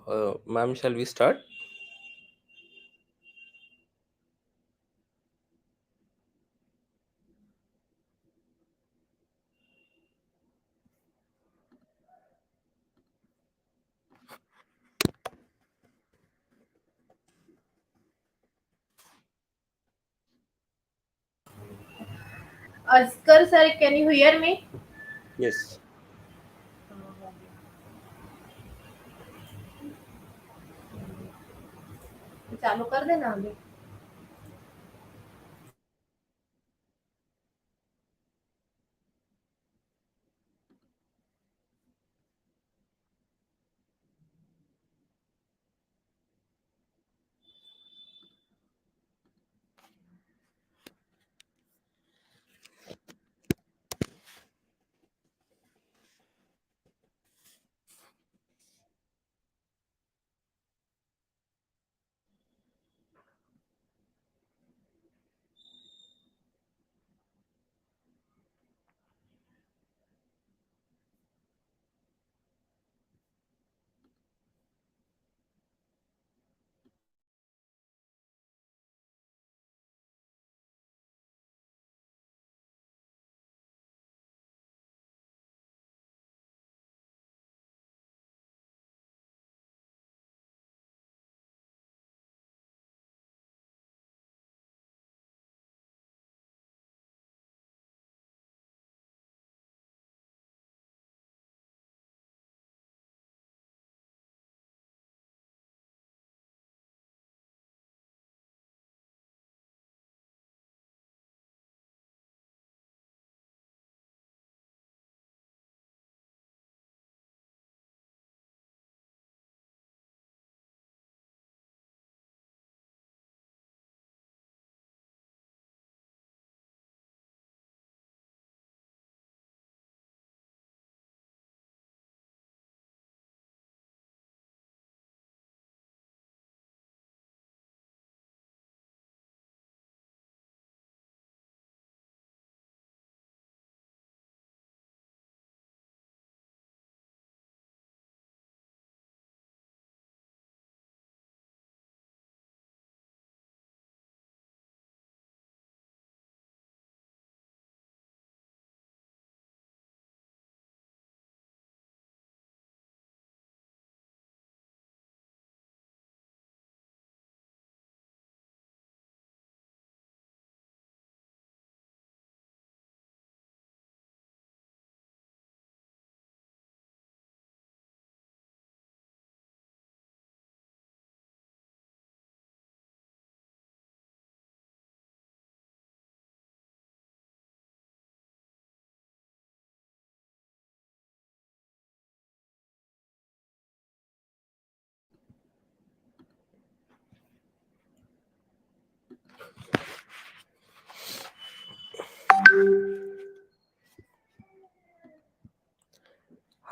Ma'am, shall we start? Askar sir, can you hear me? Yes. चालू कर देना अभी.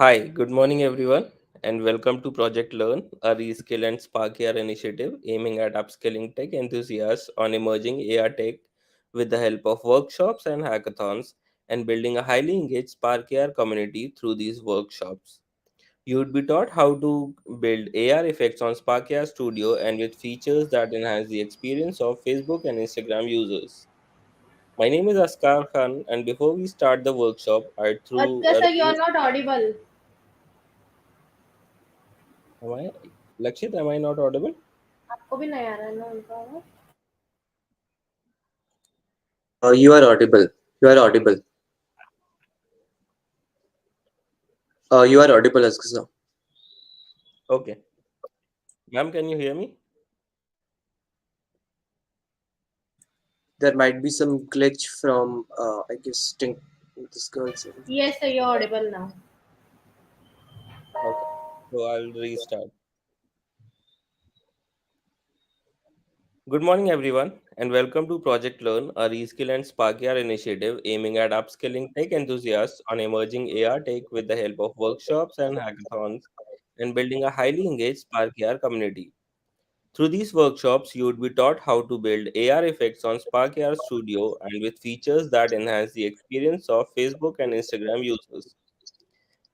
Hi, good morning, everyone, and welcome to Project Learn, a reskill and spark AR initiative aiming at upskilling tech enthusiasts on emerging AR tech with the help of workshops and hackathons and building a highly engaged Spark AR community through these workshops. You would be taught how to build AR effects on Spark AR Studio and with features that enhance the experience of Facebook and Instagram users. My name is Askar Khan, and before we start the workshop, I threw Askar a sir, you are race. not audible. Am I Lakshit? Am I not audible? आपको भी नहीं आ रहा है ना उनका आवाज? You are audible. You are audible. You are audible, Askasa. Okay. Ma'am, can you hear me? There might be some glitch from, I guess, this girl's end. Yes sir, you are audible now. Okay. So I'll restart. Good morning, everyone, and welcome to Project Learn, a reskill and spark AR initiative aiming at upskilling tech enthusiasts on emerging AR tech with the help of workshops and hackathons and building a highly engaged Spark AR community. Through these workshops, you would be taught how to build AR effects on Spark AR Studio and with features that enhance the experience of Facebook and Instagram users.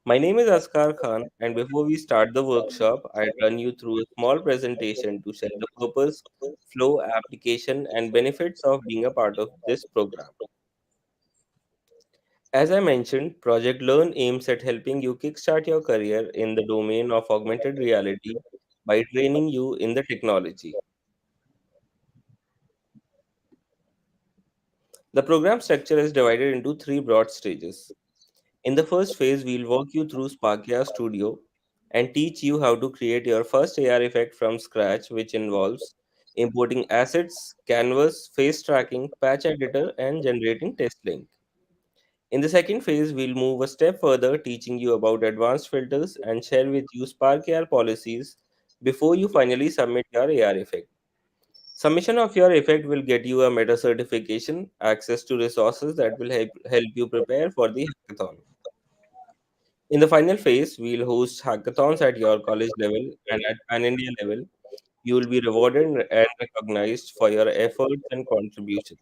My name is Askar Khan, and before we start the workshop, I run you through a small presentation to share the purpose, flow, application, and benefits of being a part of this program. As I mentioned, Project Learn aims at helping you kickstart your career in the domain of augmented reality by training you in the technology. The program structure is divided into three broad stages. In the first phase, we'll walk you through Sparkia Studio and teach you how to create your first AR effect from scratch, which involves importing assets, canvas, face tracking, patch editor, and generating test link. In the second phase, we'll move a step further, teaching you about advanced filters and share with you Spark AR policies before you finally submit your AR effect. Submission of your effect will get you a meta certification, access to resources that will help you prepare for the hackathon. In the final phase, we'll host hackathons at your college level and at Pan India level. You will be rewarded and recognized for your efforts and contributions.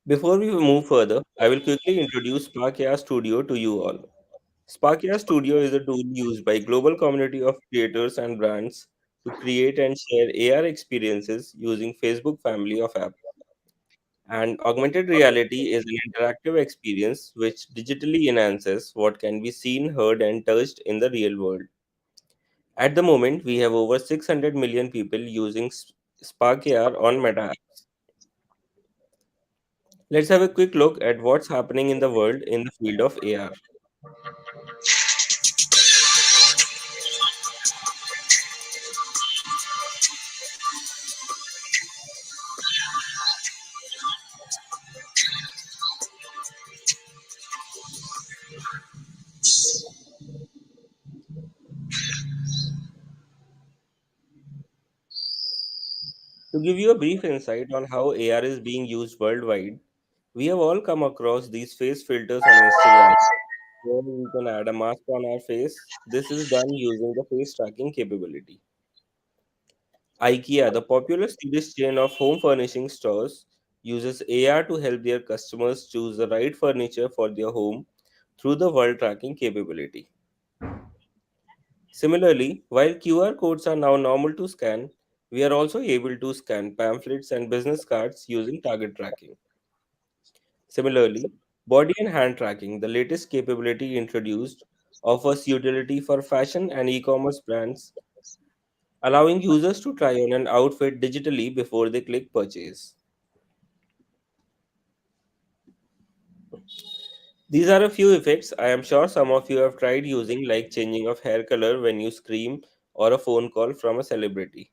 Before we move further, I will quickly introduce Sparkia Studio to you all. Sparkia Studio is a tool used by global community of creators and brands to create and share AR experiences using Facebook family of apps. And augmented reality is an interactive experience which digitally enhances what can be seen, heard, and touched in the real world. At the moment, we have over 600 million people using Spark AR on Meta apps. Let's have a quick look at what's happening in the world in the field of AR. To give you a brief insight on how AR is being used worldwide, we have all come across these face filters on Instagram where we can add a mask on our face. This is done using the face tracking capability. IKEA, the popular Swedish chain of home furnishing stores, uses AR to help their customers choose the right furniture for their home through the world tracking capability. Similarly, while QR codes are now normal to scan, we are also able to scan pamphlets and business cards using target tracking. Similarly, body and hand tracking, the latest capability introduced, offers utility for fashion and e-commerce brands, allowing users to try on an outfit digitally before they click purchase. These are a few effects I am sure some of you have tried using, like changing of hair color when you scream or a phone call from a celebrity.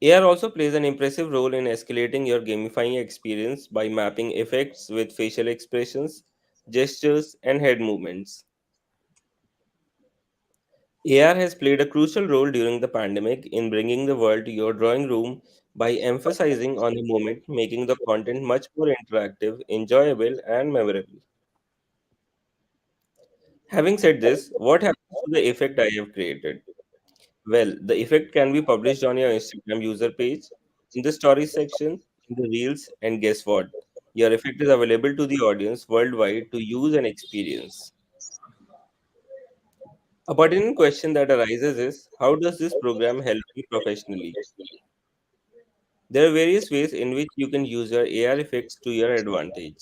AR also plays an impressive role in escalating your gamifying experience by mapping effects with facial expressions, gestures, and head movements. AR has played a crucial role during the pandemic in bringing the world to your drawing room by emphasizing on the moment, making the content much more interactive, enjoyable, and memorable. Having said this, what happens to the effect I have created? Well, the effect can be published on your Instagram user page, in the stories section, in the reels, and guess what? Your effect is available to the audience worldwide to use and experience. A pertinent question that arises is, how does this program help me professionally? There are various ways in which you can use your AR effects to your advantage.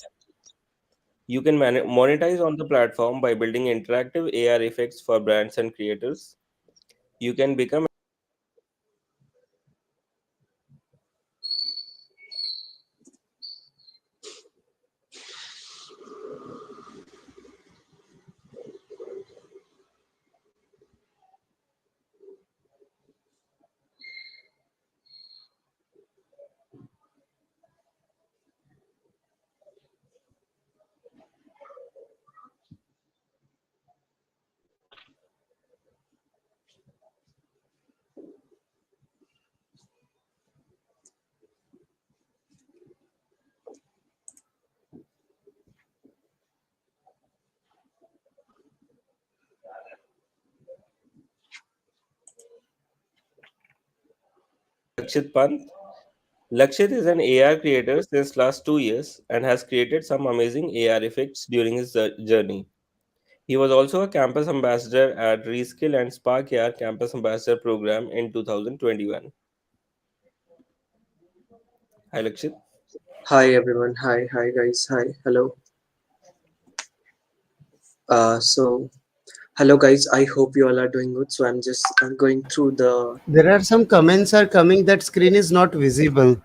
You can monetize on the platform by building interactive AR effects for brands and creators. You can become Lakshit Pant. Lakshit is an AR creator since last 2 years and has created some amazing AR effects during his journey. He was also a campus ambassador at Reskill and Spark AR Campus Ambassador Program in 2021. Hi Lakshit. Hi everyone. Hi guys. Hi. Hello. So hello guys. I hope you all are doing good. So I'm just going through the There are some comments are coming that screen is not visible.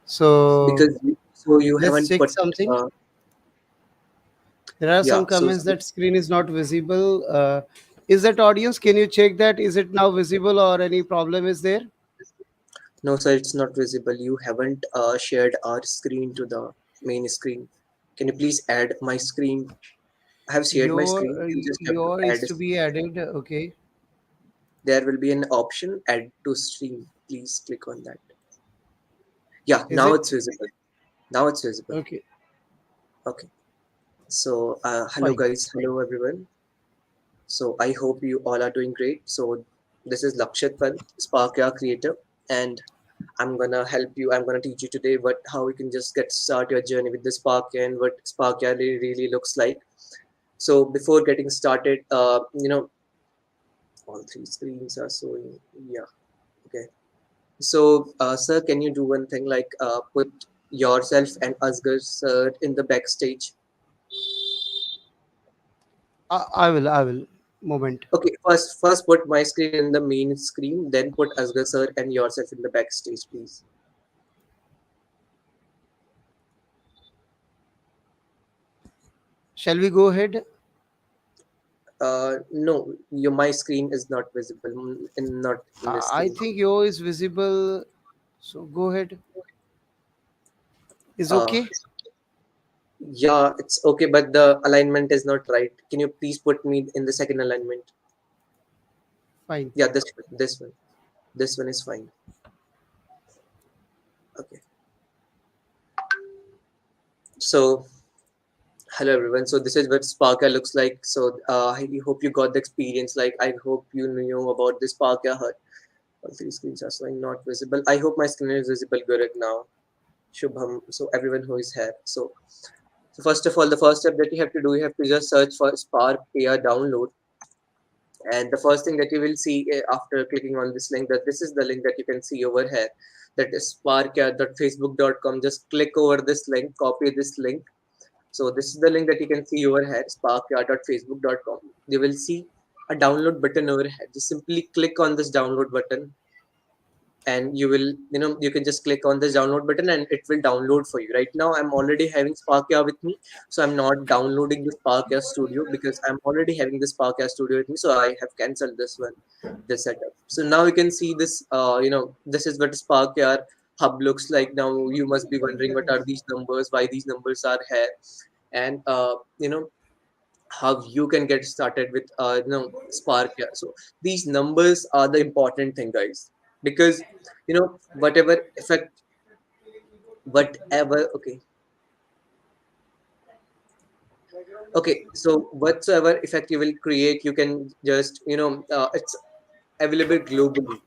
So because so you let's haven't check put something. uh There are yeah. some comments that screen is not visible. Is that audience? Can you check that? Is it now visible or any problem is there? No sir, it's not visible. You haven't shared our screen to the main screen. Can you please add my screen? I have shared my Your screen. You just have to your add. is to be added. Okay. There will be an option add to stream. Please click on that. Yeah, Is now it's it visible. Now it's visible. okay? Okay. So hello Fine. guys. Hello everyone. So I hope you all are doing great. So this is Lakshit Pant, Spark Your Creator, and I'm gonna help you. I'm gonna teach you today what how you can just get start your journey with the Spark and what Spark really looks like. So before getting started, all three screens are showing. Yeah, okay. So sir, can you do one thing like put yourself and Asghar sir in the backstage? I will. Moment. Okay, first put my screen in the main screen, then put Asghar sir and yourself in the backstage, please. Shall we go ahead? No, your my screen is not visible in not in this I screen. think your is visible. So go ahead. Is Uh, okay. yeah, it's okay, but the alignment is not right. Can you please put me in the second alignment? Fine. Yeah, this one is fine. Okay, so hello everyone. So this is what Sparka looks like. So I hope you got the experience. Like I hope you knew about this Sparka. All three screens are showing not visible. I hope my screen is visible good now. Shubham. So everyone who is here. So first of all, the first step that you have to do, you have to just search for Spark AR download. And the first thing that you will see after clicking on this link, that this is the link that you can see over here. That is spark.facebook.com. Just click over this link, copy this link. So this is the link that you can see over here, spark.facebook.com. You will see a download button over here. Just simply click on this download button and you will you can just click on this download button and it will download for you. Right now I'm already having sparkia with me, so I'm not downloading the sparkia studio because I'm already having the sparkia studio with me, so I have cancelled this one, this setup. So now you can see this, this is what sparkia hub looks like. Now you must be wondering what are these numbers, why these numbers are here, and how you can get started with Spark. Yeah. So these numbers are the important thing, guys, because whatever effect, whatever. Okay. So whatsoever effect you will create, you can just it's available globally.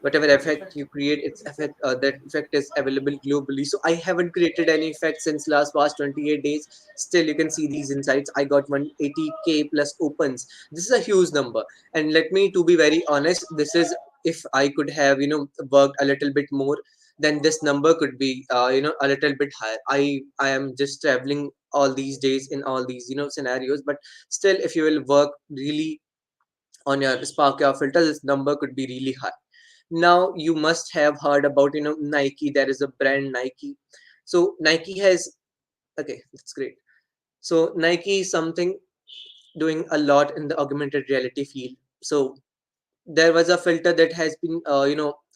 Whatever effect you create, its effect, that effect is available globally. So I haven't created any effect since past 28 days. Still you can see these insights. I got 180K plus opens. This is a huge number, and let me to be very honest, this is, if I could have worked a little bit more, then this number could be a little bit higher. I am just traveling all these days in all these scenarios, but still if you will work really on your spark your filter, this number could be really high. Now you must have heard about Nike. There is a brand Nike. So Nike has, okay, that's great. So Nike is something doing a lot in the augmented reality field. So there was a filter that has been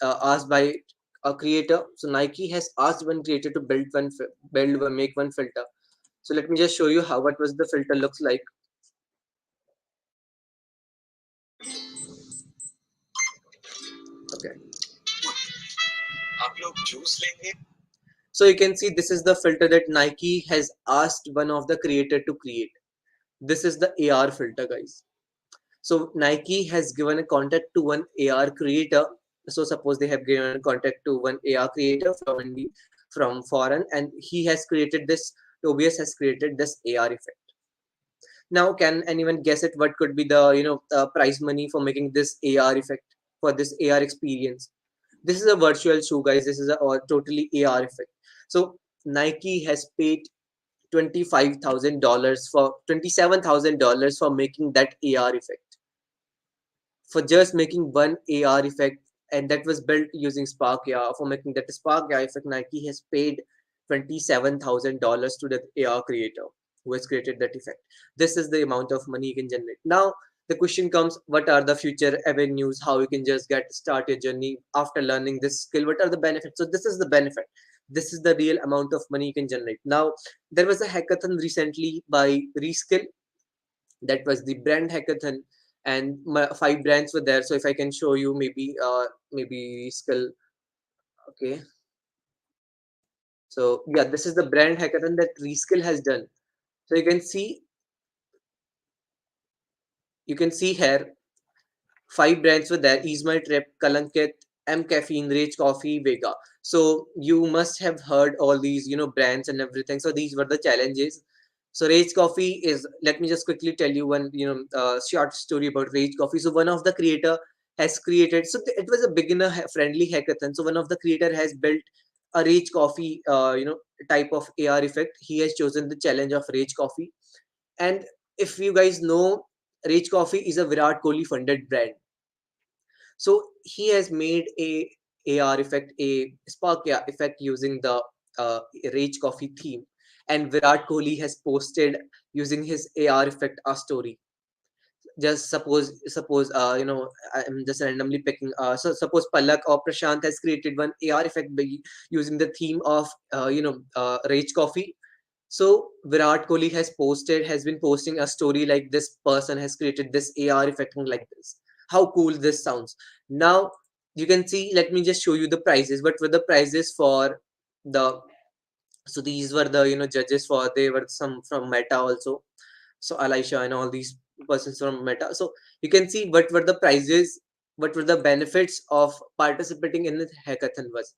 asked by a creator. So Nike has asked one creator to make one filter. So let me just show you how what was the filter looks like. Okay, so you can see this is the filter that Nike has asked one of the creator to create. This is the AR filter, guys. So Nike has given a contact to one AR creator So suppose they have given contact to one AR creator from India, from foreign, and he has created this. Tobias has created this AR effect. Now, can anyone guess it? What could be the prize money for making this AR effect, for this AR experience? This is a virtual shoe, guys. This is a totally AR effect. So Nike has paid $25,000 for $27,000 for making that AR effect, for just making one AR effect, and that was built using Spark AR. For making that Spark AR effect, Nike has paid $27,000 to the AR creator who has created that effect. This is the amount of money you can generate. Now, the question comes, what are the future avenues? How you can just get start your journey after learning this skill? What are the benefits? So this is the benefit. This is the real amount of money you can generate. Now, there was a hackathon recently by Reskill. That was the brand hackathon, and five brands were there. So if I can show you, maybe skill. Okay, so yeah, this is the brand hackathon that Reskill has done. So you can see here five brands were there: Ease My Trip, Kalankit, M Caffeine, Rage Coffee, Vega. So you must have heard all these, brands and everything. So these were the challenges. So Rage Coffee is, let me just quickly tell you one, short story about Rage Coffee. So one of the creator has created, so it was a beginner friendly hackathon. So one of the creator has built a Rage Coffee, type of AR effect. He has chosen the challenge of Rage Coffee. And if you guys know, Rage Coffee is a Virat Kohli funded brand. So he has made a AR effect, a Spark AR effect using the Rage Coffee theme, and Virat Kohli has posted using his AR effect a story. Just suppose I'm just randomly picking. So suppose Palak or Prashant has created one AR effect by using the theme of Rage Coffee. So Virat Kohli has been posting a story like this person has created this AR effect like this. How cool this sounds. Now you can see, let me just show you the prizes. What were the prizes for the, so these were the judges, for they were some from Meta also. So Alisha and all these persons from Meta. So you can see what were the prizes, what were the benefits of participating in the hackathon was.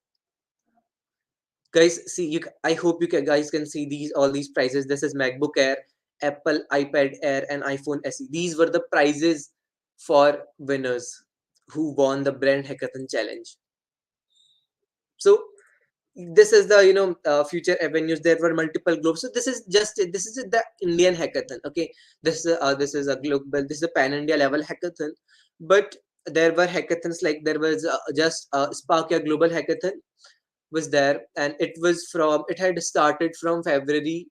Guys, see, I hope guys can see these, all these prizes. This is MacBook Air, Apple iPad Air, and iPhone SE. These were the prizes for winners who won the brand hackathon challenge. So this is the future avenues. There were multiple globes. So this is the Indian hackathon. Okay, this is a global, this is a pan India level hackathon. But there were hackathons, like there was just Spark, a global hackathon was there, and it had started from February.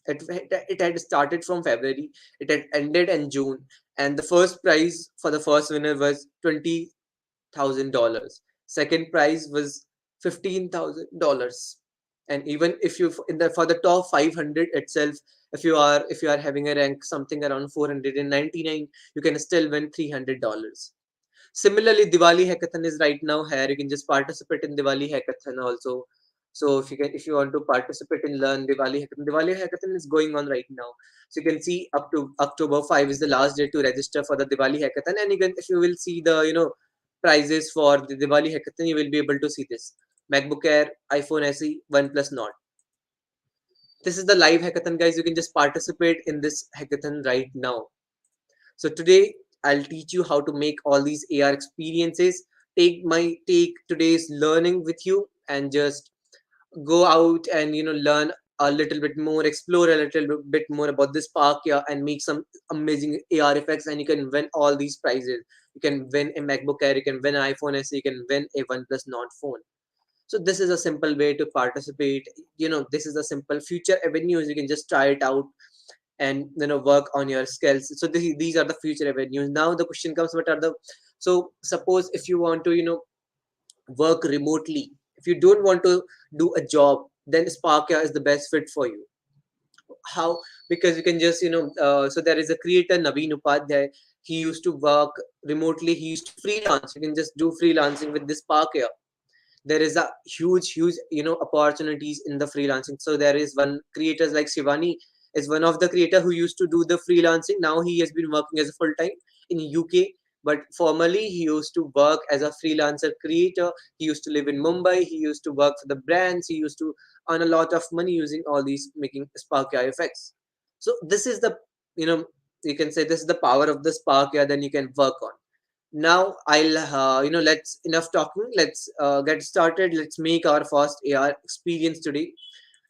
It had started from February. It had ended in June, and the first prize for the first winner was $20,000. Second prize was $15,000. And even if you, in the for the top 500 itself, if you are having a rank something around 499, you can still win $300. Similarly, Diwali hackathon is right now here. You can just participate in Diwali hackathon also. So if you want to participate in learn Diwali hackathon is going on right now. So you can see up to October 5 is the last day to register for the Diwali hackathon. And if you will see the prizes for the Diwali hackathon, you will be able to see this: MacBook Air, iPhone SE, OnePlus Nord. This is the live hackathon, guys. You can just participate in this hackathon right now. So today I'll teach you how to make all these AR experiences. Take today's learning with you and just go out and learn a little bit more, explore a little bit more about this park here, and make some amazing AR effects, and you can win all these prizes. You can win a MacBook Air, you can win an iPhone SE, you can win a OnePlus Nord phone. So this is a simple way to participate. This is a simple future avenues. You can just try it out and work on your skills. So these are the future avenues. Now the question comes, what are the, so suppose if you want to work remotely, if you don't want to do a job, then Sparkia is the best fit for you. How? Because you can just so there is a creator, Naveen Upadhyay. He used to work remotely, he used to freelance. You can just do freelancing with this Sparkia. There is a huge opportunities in the freelancing. So there is one creators like Shivani is one of the creator who used to do the freelancing. Now he has been working as a full time in UK. but formerly he used to work as a freelancer creator. He used to live in Mumbai. He used to work for the brands. He used to earn a lot of money using all these making Spark AI effects. So this is the, you know, you can say this is the power of the Spark AI. Then you can work on. Now I'll let's enough talking. Let's get started. Let's make our first AR experience today.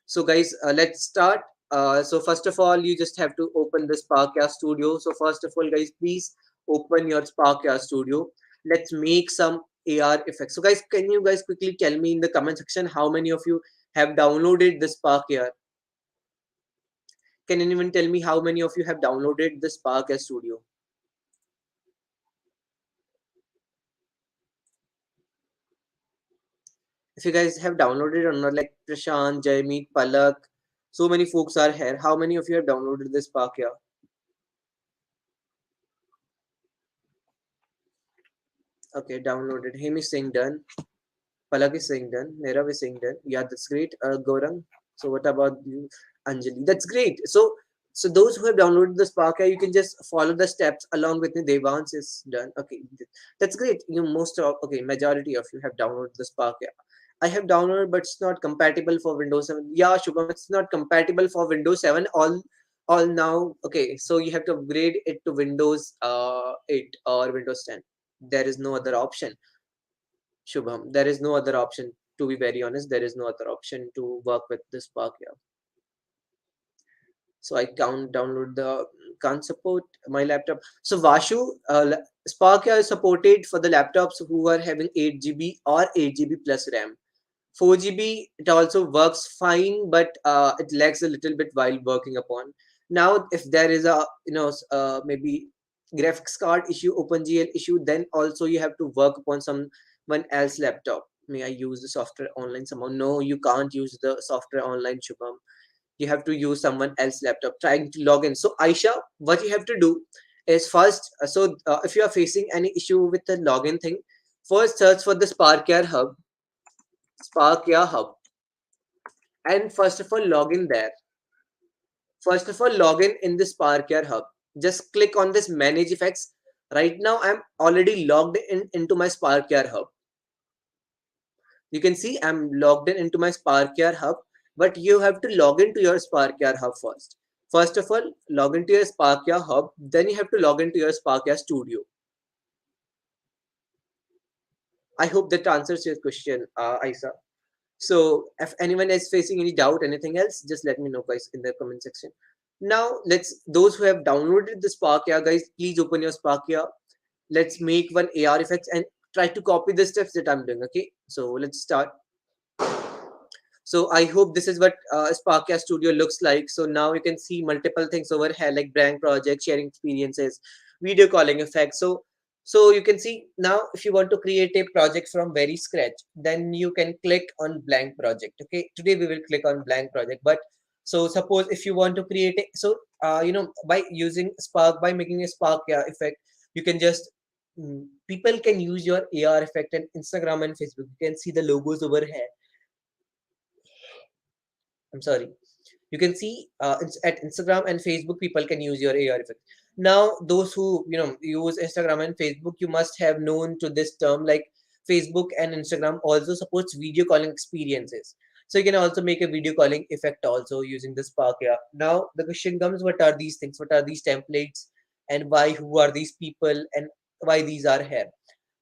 So guys, let's start. So first of all, you just have to open the Sparkia Studio. So first of all, guys, please open your Sparkia Studio. Let's make some AR effects. So guys, can you guys quickly tell me in the comment section how many of you have downloaded the Spark AR? Can anyone tell me how many of you have downloaded the Spark AR Studio? If you guys have downloaded or not, like Prashant, Jaymeet, Palak, so many folks are here. How many of you have downloaded this Spark AR? Okay, downloaded. Him is saying done. Palak is saying done. Nirav is saying done. Yeah, that's great. Gaurang. So what about you, Anjali? That's great. So those who have downloaded the Spark AI, you can just follow the steps along with me. Devans is done. Okay, that's great. You most of okay, majority of you have downloaded the Spark AI. I have downloaded, but it's not compatible for Windows 7. Yeah, Shubham, it's not compatible for Windows 7. All now. Okay, so you have to upgrade it to Windows 8 or Windows 10. There is no other option. Shubham, there is no other option. To be very honest, there is no other option to work with this Spark here. So I download the can't support my laptop. So Vashu, Spark here is supported for the laptops who are having 8 GB or 8 GB plus RAM. 4 GB it also works fine, but it lags a little bit while working upon. Now, if there is a maybe graphics card issue, OpenGL issue, then also you have to work upon someone else laptop. May I use the software online somehow? No, you can't use the software online, Shubham. You have to use someone else laptop trying to log in. So Aisha, what you have to do is first, if you are facing any issue with the login thing, first search for the Spark Hub, and first of all log in there. First of all, log in the Spark Hub. Just click on this manage effects. Right now I'm already logged in into my Spark Hub. You can see I'm logged in into my Spark Hub, but you have to log into your Spark Hub first. First of all, log into your Spark Hub, then you have to log into your Spark Studio. I hope that answers your question, Isa. So if anyone is facing any doubt, anything else, just let me know, guys, in the comment section. Now, those who have downloaded the Spark AR, guys, please open your Spark AR. Let's make one AR effects and try to copy the steps that I'm doing. Okay, so let's start. So I hope this is what Sparkia Studio looks like. So now you can see multiple things over here like brand project, sharing experiences, video calling effects. So you can see now if you want to create a project from very scratch, then you can click on blank project. Okay, today we will click on blank project. But so suppose if you want to create a by using Spark, by making a Spark effect, you can just people can use your AR effect and Instagram and Facebook. You can see the logos over here. I'm sorry. You can see at Instagram and Facebook, people can use your AR effect. Now, those who use Instagram and Facebook, you must have known to this term like Facebook and Instagram also supports video calling experiences. So you can also make a video calling effect also using the Spark AR. Now the question comes: what are these things? What are these templates? And why? Who are these people? And why these are here?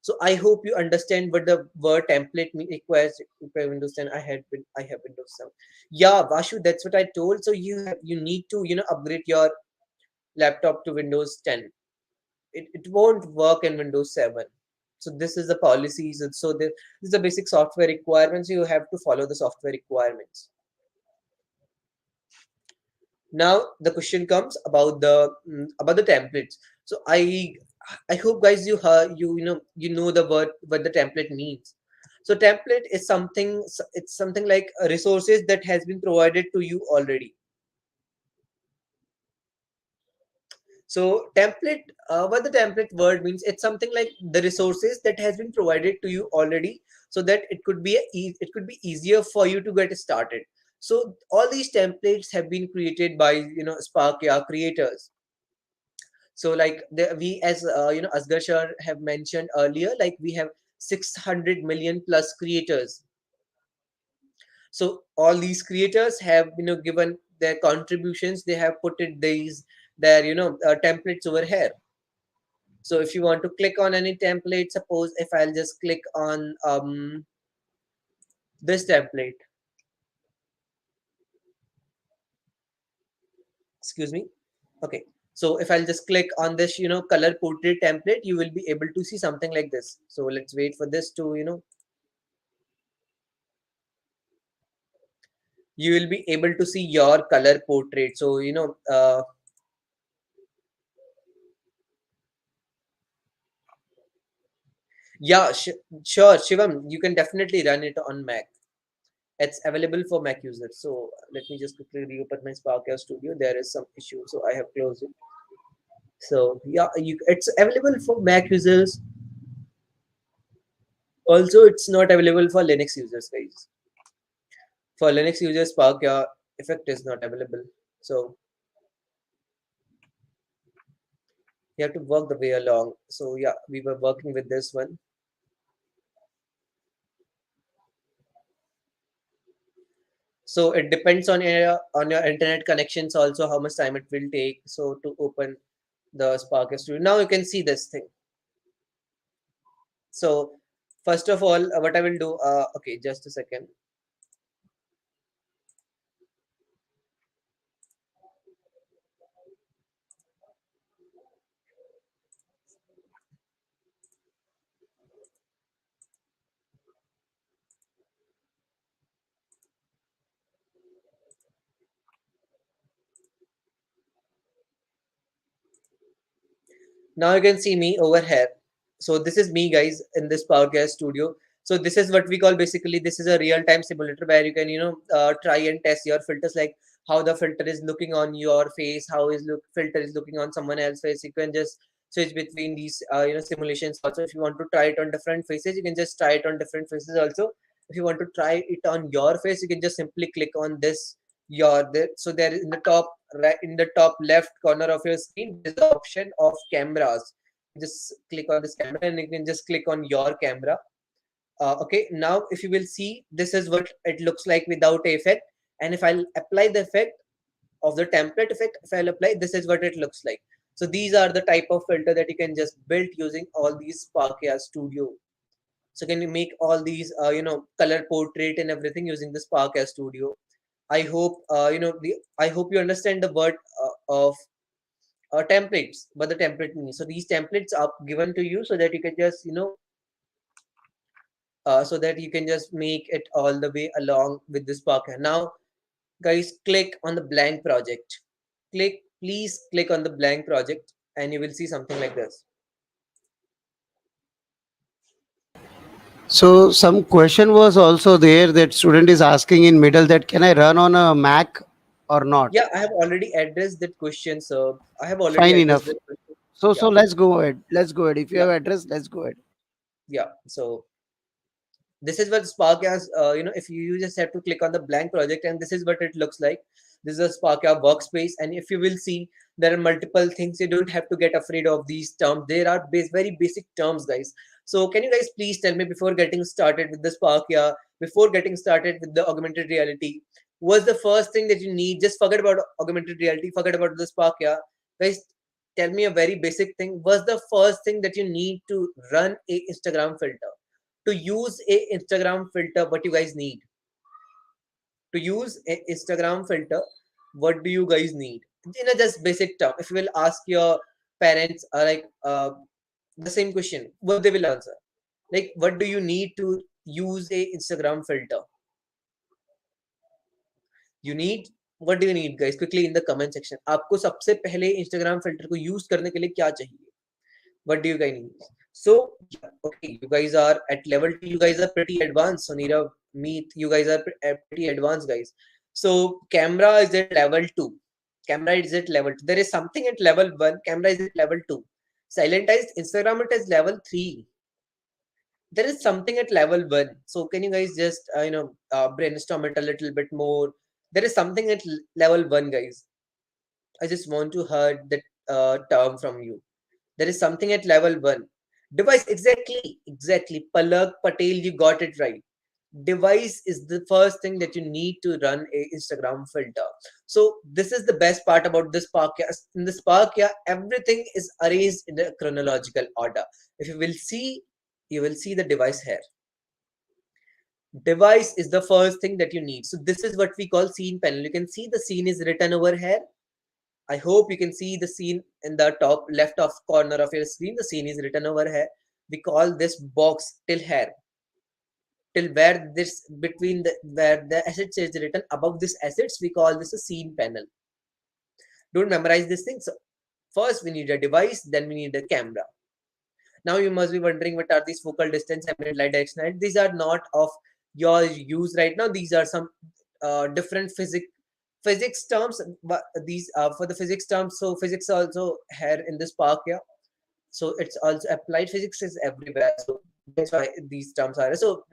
So I hope you understand what the word template requires. Windows 10, I have Windows 7. Yeah, Vashu, that's what I told. So you need to upgrade your laptop to Windows 10. It won't work in Windows 7. So this is the policies. And so this is the basic software requirements. You have to follow the software requirements. Now the question comes about the templates. So I hope guys you know the word what the template means. So template is something, it's something like resources that has been provided to you already. So template, what the template word means, it's something like the resources that has been provided to you already, so that it could be it could be easier for you to get started. So all these templates have been created by Spark AI creators. So like we, as Asghar Shah have mentioned earlier, like we have 600 million plus creators. So all these creators have given their contributions. They have put it these their templates over here. So if you want to click on any template, suppose if I'll just click on this template, excuse me. Okay, so if I'll just click on this color portrait template, you will be able to see something like this. So let's wait for this to you will be able to see your color portrait. So yeah, sure, Shivam, you can definitely run it on Mac. It's available for Mac users. So let me just quickly reopen my Spark Air Studio. There is some issue, so I have closed it. So yeah, it's available for Mac users. Also, it's not available for Linux users, guys. For Linux users, Spark Air effect is not available. So you have to work the way along. So yeah, we were working with this one. So it depends on your internet connections also, how much time it will take so to open the Spark Studio. Now you can see this thing. So first of all, what I will do, okay, just a second. Now you can see me over here. So this is me, guys, in this Power Studio. So this is what we call, basically this is a real-time simulator where you can try and test your filters, like how the filter is looking on your face, how is filter is looking on someone else's face. You can just switch between these simulations also. If you want to try it on different faces, you can just try it on different faces also. If you want to try it on your face, you can just simply click on this so there is in the top right, in the top left corner of your screen, there is the option of cameras. Just click on this camera and you can just click on your camera. Okay, now if you will see, this is what it looks like without effect. And if I'll apply the effect of the template effect, if I'll apply, this is what it looks like. So these are the type of filter that you can just build using all these Spark Studio. So can you make all these color portrait and everything using the Spark Studio? I hope I hope you understand the word of templates, but the template means. So these templates are given to you so that you can just so that you can just make it all the way along with this Parker. Now, guys, click on the blank project. Please click on the blank project, and you will see something like this. So some question was also there that student is asking in middle that can I run on a Mac or not? Yeah, I have already addressed that question, sir. I have already Fine addressed enough. that question. So Yeah, let's go ahead. Let's go ahead. If you yeah, have address, let's go ahead. yeah. So this is what Spark has, if you just have to click on the blank project, and this is what it looks like. This is a Spark workspace, and if you will see, there are multiple things. You don't have to get afraid of these terms. There are very basic terms, guys. So can you guys please tell me, before getting started with the Spark, before getting started with the augmented reality, what's the first thing that you need? Just forget about augmented reality, forget about the Spark, guys. Tell me a very basic thing. What's the first thing that you need to run a Instagram filter? To use a Instagram filter, what you guys need? To use a Instagram filter, what do you guys need? In a just basic term, if you will ask your parents the same question, what they will answer? Like, what do you need to use a Instagram filter? You need, what do you need, guys? Quickly in the comment section. आपको सबसे पहले Instagram filter को use करने के लिए क्या चाहिए? What do you guys need? So yeah, okay, you guys are at level 2. You guys are pretty advanced. So Nirav, Meet, you guys are pretty advanced, guys. So camera is at level 2. Camera is at level 2. There is something at level 1. Camera is at level 2. Silentized Instagram, it is level 3. There is something at level 1. So can you guys just brainstorm it a little bit more? There is something at level 1, guys. I just want to heard that term from you. There is something at level 1. Device, exactly. Palak Patel, you got it right. Device is the first thing that you need to run a Instagram filter. So this is the best part about this podcast. In this podcast, everything is arranged in a chronological order. If you will see, you will see the device here. Device is the first thing that you need. So this is what we call scene panel. You can see the scene is written over here. I hope you can see the scene in the top left of corner of your screen. The scene is written over here. We call this box till here, till where this between the where the assets is written above this assets. We call this a scene panel. Don't memorize this thing. So first we need a device, then we need a camera. Now you must be wondering what are these focal distance, ambient light, direction light. These are not of your use right now. These are some different physics terms. But these are for the physics terms. So physics also here in this park here. So it's also applied physics is everywhere. So that's why these terms are. So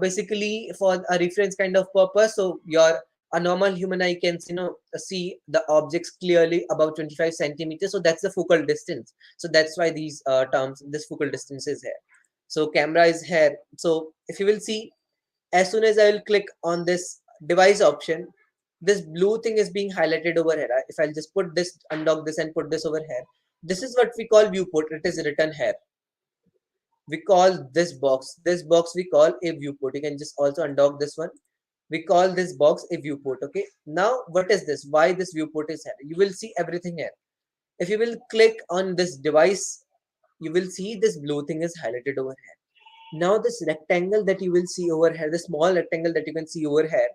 basically for a reference kind of purpose. So your a normal human eye can see the objects clearly above 25 centimeters. So that's the focal distance. So that's why these terms, this focal distance is here. So camera is here. So if you will see, as soon as I will click on this device option, this blue thing is being highlighted over here. If I'll just put this, undock this and put this over here, this is what we call viewport. It is written here. We call this box we call a viewport. You can just also undock this one. We call this box a viewport. Okay, now what is this, why this viewport is here? You will see everything here. If you will click on this device, you will see this blue thing is highlighted over here. Now this rectangle that you will see over here, the small rectangle that you can see over here,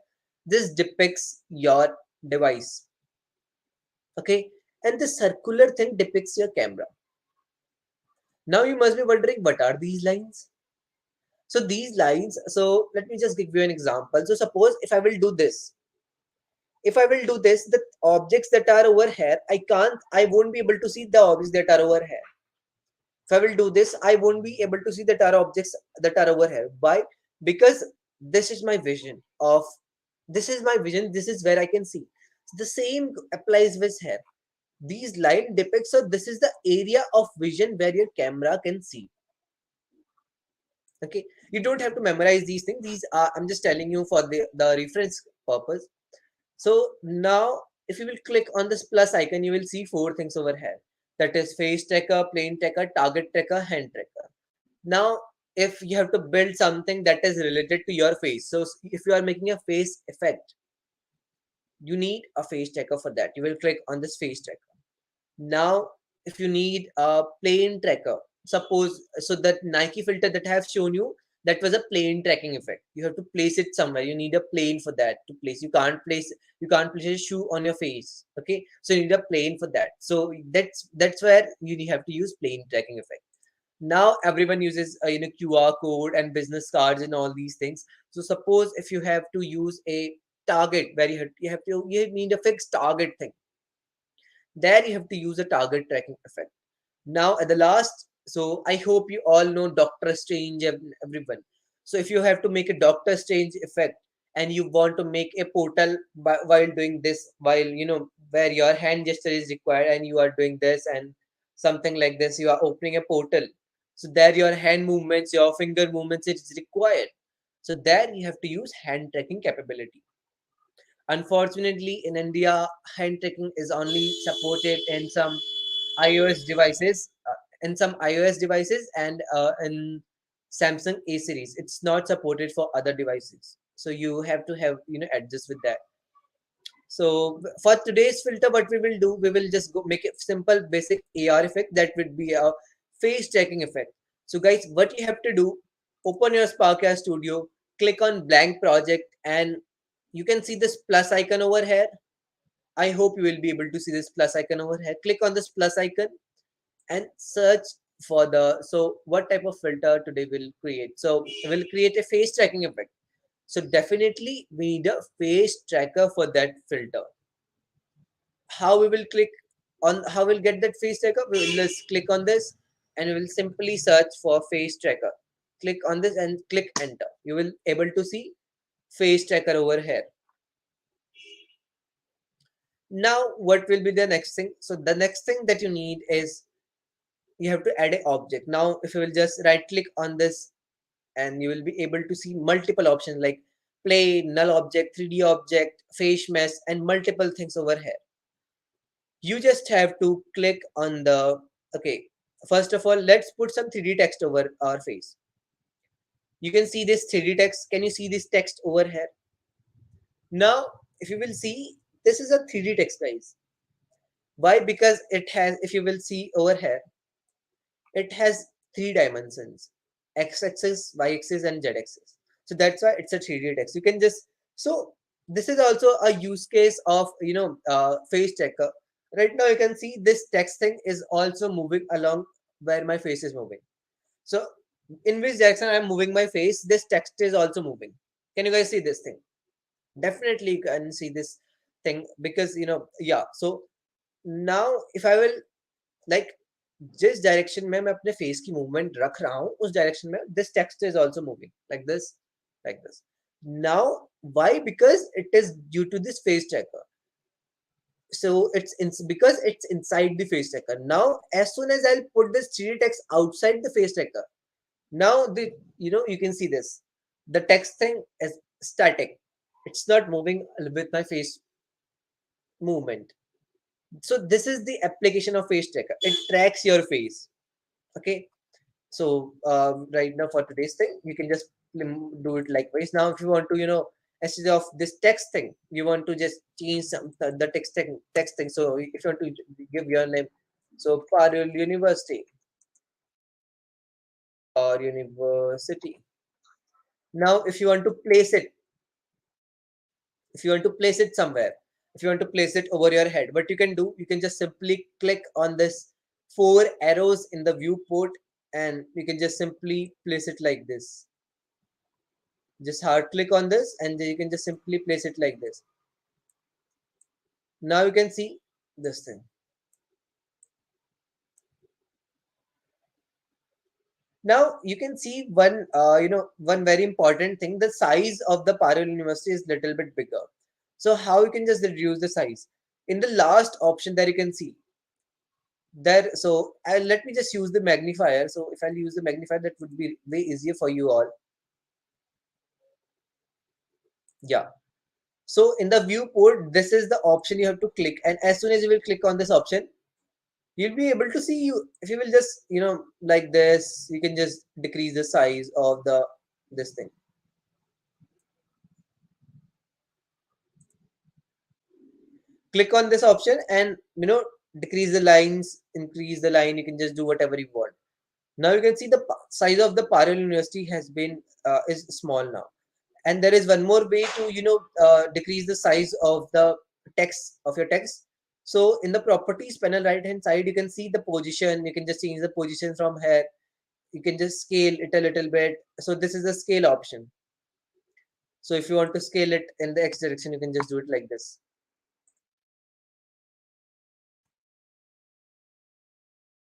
this depicts your device. Okay, and this circular thing depicts your camera. Now you must be wondering, what are these lines? So these lines, so let me just give you an example. So suppose if I will do this, the objects that are over here, I won't be able to see the objects that are over here. If I will do this, I won't be able to see that are objects that are over here. Why? Because this is my vision of, this is where I can see. The same applies with here. These line depicts, so this is the area of vision where your camera can see. Okay, you don't have to memorize these things. These are, I'm just telling you for the reference purpose. So now if you will click on this plus icon, you will see 4 things over here. That is face tracker, plane tracker, target tracker, hand tracker. Now if you have to build something that is related to your face, so if you are making a face effect, you need a face tracker. For that you will click on this face tracker. Now if you need a plane tracker, suppose, so that Nike filter that I have shown you, that was a plane tracking effect. You have to place it somewhere. You need a plane for that to place. You can't place a shoe on your face. Okay, so you need a plane for that. So that's where you have to use plane tracking effect. Now everyone uses QR code and business cards and all these things. So suppose if you have to use a target where you need a fixed target thing, there you have to use a target tracking effect. Now at the last, so I hope you all know Doctor Strange, everyone. So if you have to make a Doctor Strange effect and you want to make a portal while doing this, while where your hand gesture is required and you are doing this and something like this, you are opening a portal. So there your hand movements, your finger movements is required. So there you have to use hand tracking capability. Unfortunately, in India, hand tracking is only supported in some iOS devices, and in Samsung A series. It's not supported for other devices. So you have to have adjust with that. So for today's filter, what we will do, we will just go make a simple basic AR effect that would be a face tracking effect. So guys, what you have to do, open your Sparkia Studio, click on blank project, and you can see this plus icon over here. I hope you will be able to see this plus icon over here. Click on this plus icon and search for the, so what type of filter today will create. So we'll create a face tracking effect. So definitely we need a face tracker for that filter. How we will click on, how we'll get that face tracker? We will just click on this and we will simply search for face tracker. Click on this and click enter. You will able to see face tracker over here. Now what will be the next thing? So the next thing that you need is you have to add an object. Now if you will just right click on this, and you will be able to see multiple options like play, null object, 3D object, face mesh, and multiple things over here. You just have to click on the, okay, first of all, let's put some 3D text over our face. You can see this 3D text. Can you see this text over here? Now if you will see, this is a 3D text, guys. Why? Because it has, if you will see over here, it has three dimensions: x-axis, y-axis, and z-axis. So that's why it's a 3D text. You can just, so this is also a use case of face checker. Right now you can see this text thing is also moving along where my face is moving. So in which direction I'm moving my face, this text is also moving. Can you guys see this thing? Definitely you can see this thing, because yeah. So now if I will, like, जिस direction में मैं अपने face की movement रख रहा हूं उस direction में this text is also moving like this. Now why? Because it is due to this face checker. So because it's inside the face checker. Now as soon as I'll put this 3D text outside the face checker, now the, you can see this, the text thing is static. It's not moving with my face movement. So this is the application of face checker. It tracks your face. Okay. So right now for today's thing, you can just do it likewise. Now if you want to, instead of this text thing, you want to just change some the text thing. So if you want to give your name, so Parul University or University. Now if you want to place it, if you want to place it somewhere, if you want to place it over your head, what you can do, you can just simply click on this four arrows in the viewport, and you can just simply place it like this. Just hard click on this, and then you can just simply place it like this. Now you can see this thing. Now you can see one one very important thing: the size of the Parallel University is little bit bigger. So how you can just reduce the size? In the last option there, you can see there. So let me just use the magnifier. So if I'll use the magnifier, that would be way easier for you all. Yeah. So in the viewport, this is the option you have to click, and as soon as you will click on this option, you'll be able to see, you if you will just like this, you can just decrease the size of the this thing. Click on this option and decrease the lines, increase the line. You can just do whatever you want. Now you can see the size of the Parallel University has been is small now. And there is one more way to decrease the size of the text of your text. So in the properties panel right hand side, you can see the position. You can just change the position from here. You can just scale it a little bit. So this is the scale option. So if you want to scale it in the x direction, you can just do it like this.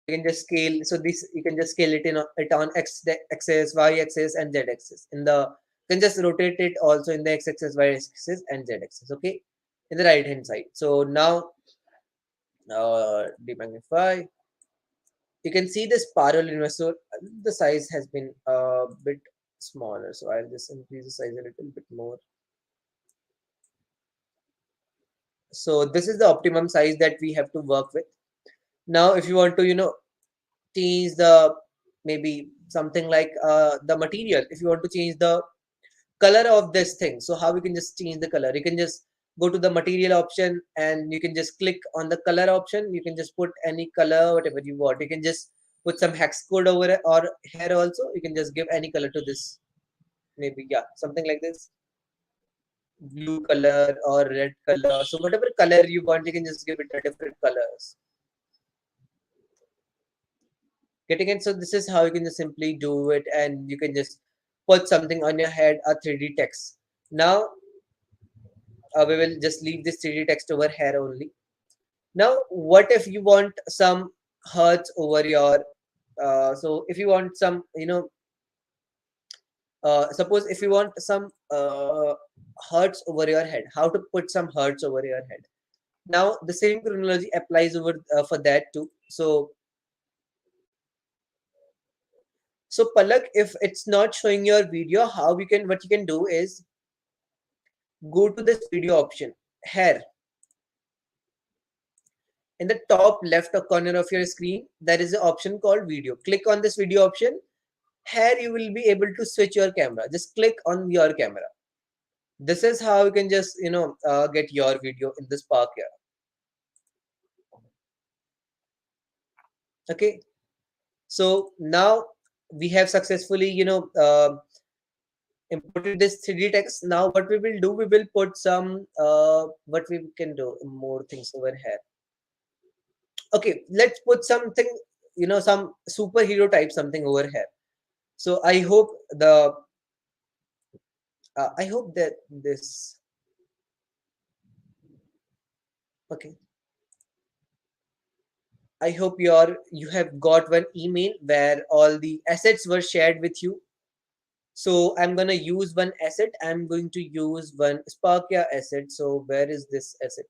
You can just scale. So this, you can just scale it in it on x axis, y axis, and z axis. In the, you can just rotate it also in the x axis, y axis, and z axis. Okay, in the right hand side. So now demagnify. You can see this parallel investor. The size has been a bit smaller, so I'll just increase the size a little bit more. So this is the optimum size that we have to work with. Now if you want to change the, maybe something like the material, if you want to change the color of this thing, so how we can just change the color? You can just go to the material option, and you can just click on the color option. You can just put any color, whatever you want. You can just put some hex code over it, or here also you can just give any color to this. Maybe, yeah, something like this, blue color or red color. So whatever color you want, you can just give it a different colors. Getting it? So this is how you can just simply do it, and you can just put something on your head, a 3D text. Now we will just leave this 3D text over here only. Now what if you want some hertz over your so if you want some suppose if you want some hertz over your head, how to put some hertz over your head? Now the same chronology applies over for that too. So Palak, if it's not showing your video, how you can, what you can do is go to this video option here in the top left corner of your screen. There is an option called video. Click on this video option. Here you will be able to switch your camera. Just click on your camera. This is how you can just get your video in this park here. Okay, so now we have successfully imported this 3D text. Now what we will do, we will put some what we can do more things over here. Okay, let's put something, some superhero type something over here. So I hope that this, okay, I hope you have got one email where all the assets were shared with you. So I'm gonna use one asset. I'm going to use one Sparkia asset. So where is this asset?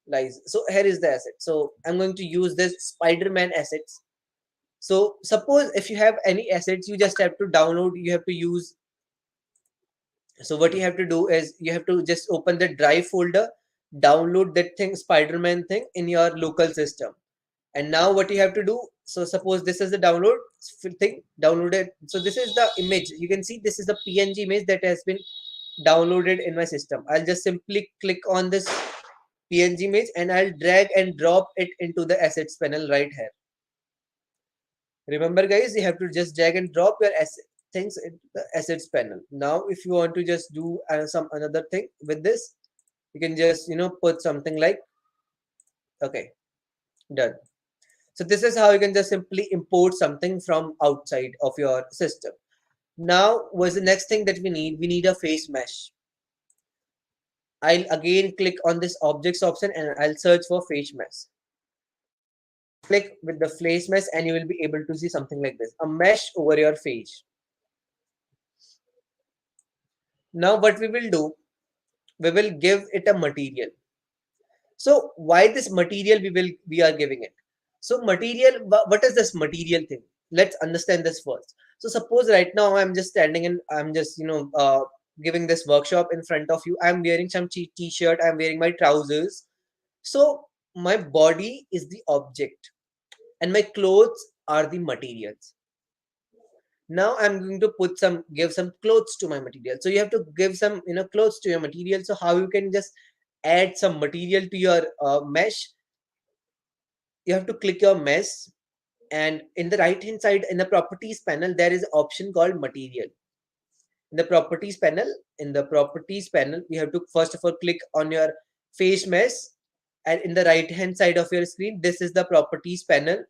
Lies. So here is the asset. So I'm going to use this Spider-Man assets. So suppose if you have any assets, you just have to download. You have to use. So what you have to do is you have to just open the drive folder, download that thing, Spider-Man thing in your local system. And now what you have to do, so suppose this is the download thing, downloaded. So this is the image. You can see this is the PNG image that has been downloaded in my system. I'll just simply click on this PNG image and I'll drag and drop it into the assets panel right here. Remember guys, you have to just drag and drop your things into the assets panel. Now if you want to just do some another thing with this, you can just put something like, okay, done. So this is how you can just simply import something from outside of your system. Now what's the next thing that we need? We need a face mesh. I'll again click on this objects option and I'll search for face mesh. Click with the face mesh and you will be able to see something like this, a mesh over your face. Now what we will do, we will give it a material. So why this material we are giving it? So material, what is this material thing? Let's understand this first. So suppose right now I'm just standing and I'm just giving this workshop in front of you. I'm wearing some t-shirt, I'm wearing my trousers. So my body is the object and my clothes are the materials. Now I'm going to give some clothes to my material. So you have to give some clothes to your material. So how you can just add some material to your mesh? You have to click your mesh, and in the right hand side in the properties panel there is an option called material. In the properties panel you have to first of all click on your face mesh, and in the right hand side of your screen this is the properties panel,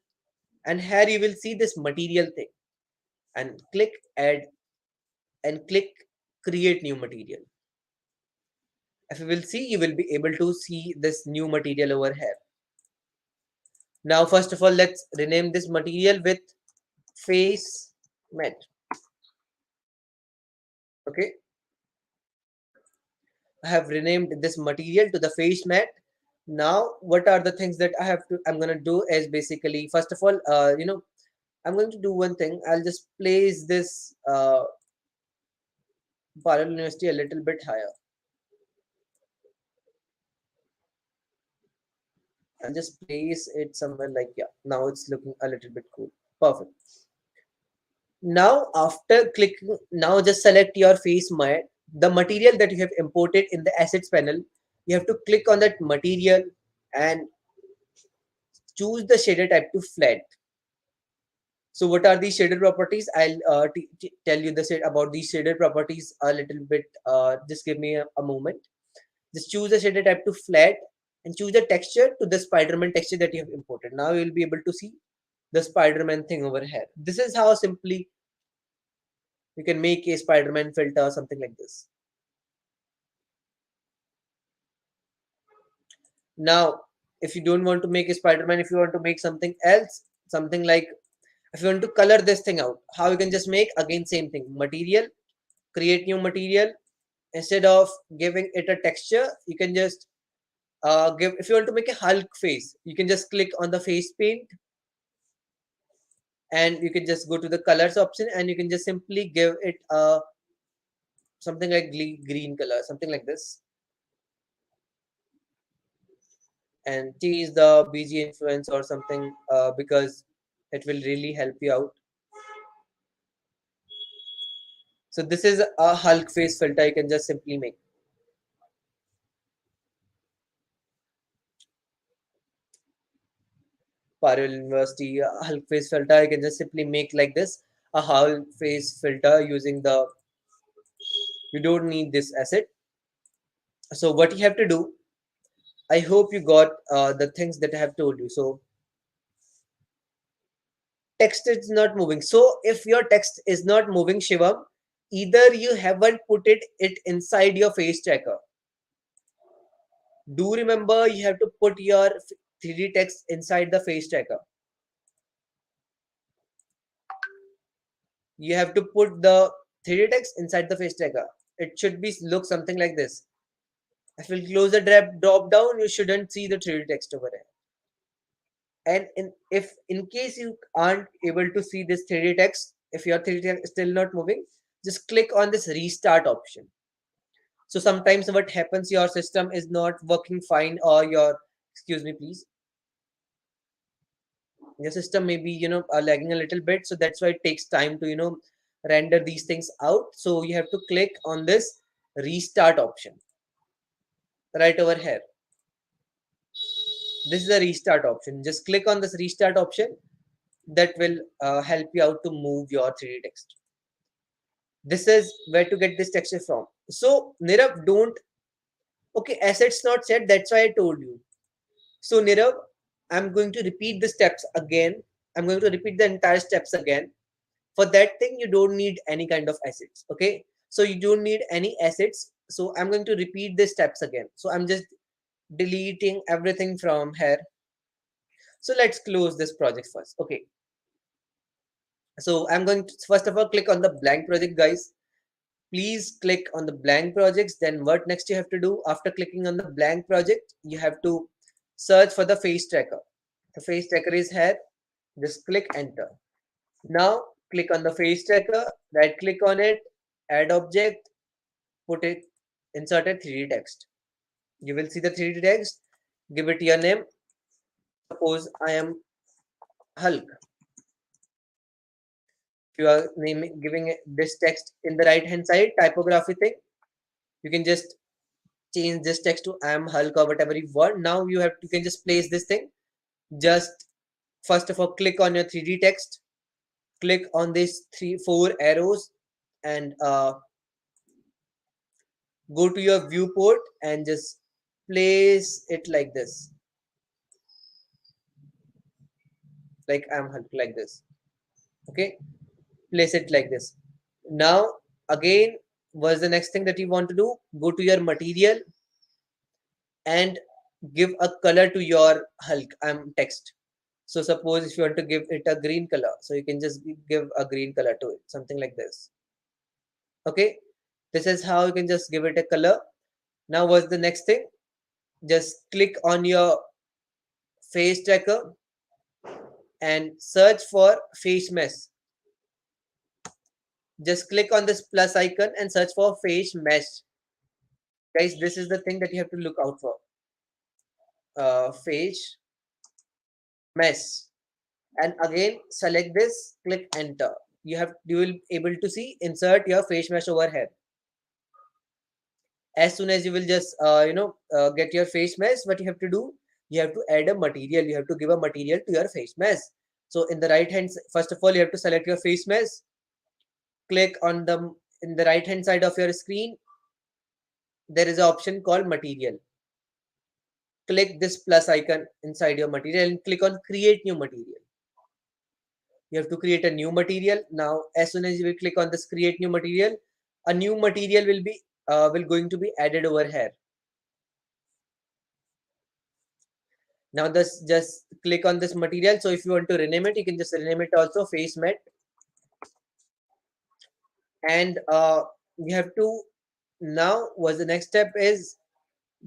and here you will see this material thing, and click add and click create new material. If you will see, you will be able to see this new material over here. Now first of all let's rename this material with face mat. Okay, I have renamed this material to the face mat. Now what are the things that I'm gonna do is basically, first of all, I'm going to do one thing. I'll just place this Parallel University a little bit higher. I'll just place it somewhere like, yeah, now it's looking a little bit cool. Perfect. Now after clicking, now just select your face mat, the material that you have imported in the assets panel. You have to click on that material and choose the shader type to flat. So what are these shader properties? I'll tell you about these shader properties a little bit. Just give me a moment. Just choose the shader type to flat and choose the texture to the Spider-Man texture that you have imported. Now you will be able to see the Spider-Man thing over here. This is how simply you can make a Spider-Man filter or something like this. Now, if you don't want to make a Spider-Man, if you want to make something else, something like, if you want to color this thing out, how you can just make, again same thing, material, create new material. Instead of giving it a texture, you can just give, if you want to make a Hulk face, you can just click on the face paint, and you can just go to the colors option, and you can just simply give it something like green color, something like this, and change the BG influence or something, because it will really help you out. So this is a Hulk face filter you can just simply make. Parul University Hulk face filter, you can just simply make like this, a Hulk face filter using the, you don't need this asset. So what you have to do, I hope you got the things that I have told you. So text is not moving. So if your text is not moving, Shivam, either you haven't put it inside your face tracker. Do remember, you have to put your 3D text inside the face tracker. You have to put the 3D text inside the face tracker. It should be look something like this. If you close the drop down, you shouldn't see the 3D text over there. And if in case you aren't able to see this 3D text, if your 3D text is still not moving, just click on this restart option. So sometimes what happens, your system is not working fine, or your, excuse me please, your system may be lagging a little bit, so that's why it takes time to render these things out. So you have to click on this restart option right over here. This is the restart option. Just click on this restart option. That will help you out to move your 3D text. This is where to get this texture from. So Nirav, don't, okay, assets not set, that's why I told you. So Nirav, I'm going to repeat the steps again. I'm going to repeat the entire steps again. For that thing, you don't need any kind of assets. Okay, so you don't need any assets. So I'm going to repeat the steps again. So I'm just deleting everything from here. So let's close this project first. Okay, so I'm going to first of all click on the blank project, guys. Please click on the blank projects. Then what next you have to do, after clicking on the blank project, you have to search for the face tracker. The face tracker is here. Just click enter. Now click on the face tracker, right click on it, add object, put it, insert a 3D text. You will see the 3D text. Give it your name. Suppose I am Hulk. If you are naming, giving this text in the right hand side typography thing, you can just change this text to I am Hulk or whatever you want. Now you can just place this thing. Just first of all click on your 3D text, click on these 4 arrows, and go to your viewport and just place it like this, like I'm Hulk, like this. Okay, place it like this. Now again, what's the next thing that you want to do? Go to your material and give a color to your Hulk text. So suppose if you want to give it a green color, so you can just give a green color to it, something like this. Okay, this is how you can just give it a color. Now what's the next thing? Just click on your face tracker and search for face mesh. Just click on this plus icon and search for face mesh. Guys, this is the thing that you have to look out for. Face mesh. And again, select this, click enter. You will able to see insert your face mesh over here. As soon as you will just get your face mesh, what you have to do, you have to add a material. You have to give a material to your face mesh. So in the right hand, first of all, you have to select your face mesh. Click on the in the right hand side of your screen. There is an option called material. Click this plus icon inside your material and click on create new material. You have to create a new material. Now as soon as you will click on this create new material, a new material will going to be added over here. Now this, just click on this material. So if you want to rename it, you can just rename it also face mat. And you have to, now what the next step is,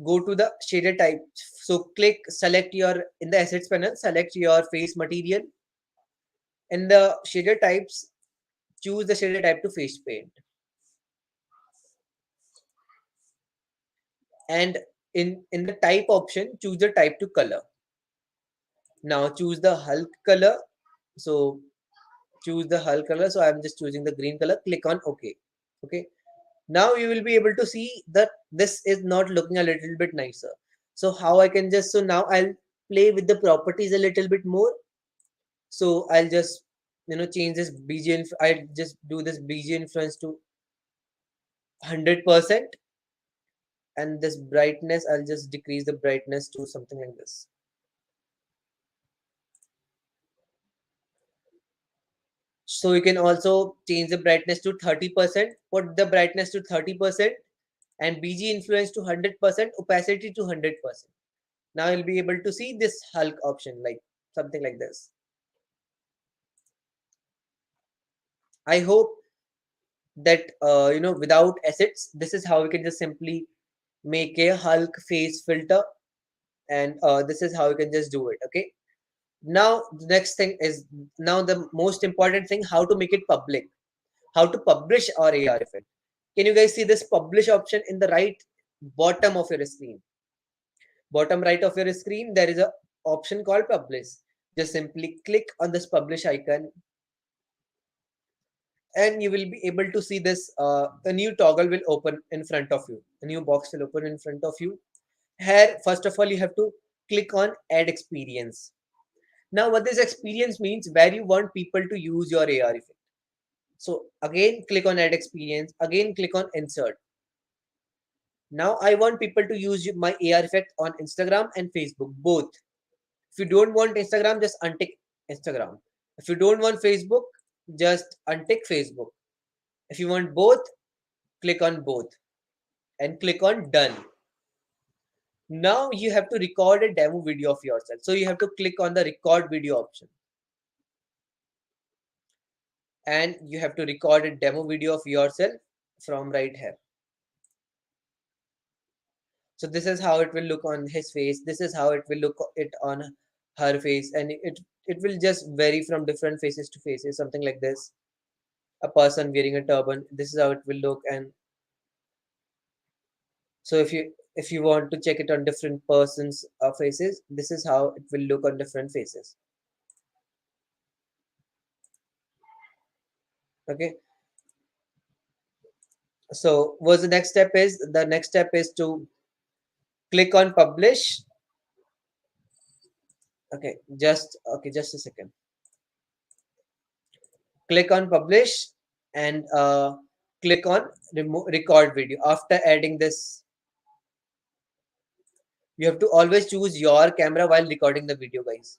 go to the shader type. So click, select your, in the assets panel, select your face material. In the shader types, choose the shader type to face paint. And in the type option, choose the type to color. Now choose the Hulk color. So choose the Hulk color. So I'm just choosing the green color. Click on OK. Okay. Now you will be able to see that this is not looking a little bit nicer. So how I can just, so now I'll play with the properties a little bit more. So I'll just, change this BG. I'll just do this BG influence to 100%. And this brightness, I'll just decrease the brightness to something like this. So you can also change the brightness to 30%, put the brightness to 30%, and BG influence to 100%, opacity to 100%. Now you'll be able to see this Hulk option, like something like this. I hope that without assets, this is how we can just simply make a Hulk face filter, and this is how you can just do it. Okay. Now the next thing is, now the most important thing, how to make it public, how to publish our AR effect. Can you guys see this publish option in the right bottom of your screen? Bottom right of your screen, there is a option called publish. Just simply click on this publish icon, and you will be able to see this. A new toggle will open in front of you. A new box will open in front of you. Here, first of all, you have to click on add experience. Now, what this experience means, where you want people to use your AR effect. So again, click on add experience. Again, click on insert. Now I want people to use my AR effect on Instagram and Facebook, both. If you don't want Instagram, just untick Instagram. If you don't want Facebook, just untick Facebook. If you want both, click on both and click on done. Now you have to record a demo video of yourself. So you have to click on the record video option. And you have to record a demo video of yourself from right here. So this is how it will look on his face. This is how it will look it on her face, and it will just vary from different faces to faces, something like this. A person wearing a turban. This is how it will look, and so if you want to check it on different persons' faces, this is how it will look on different faces. Okay. So what the next step is? The next step is to click on publish. Just a second. Click on publish and click on record video. After adding this, you have to always choose your camera while recording the video, guys,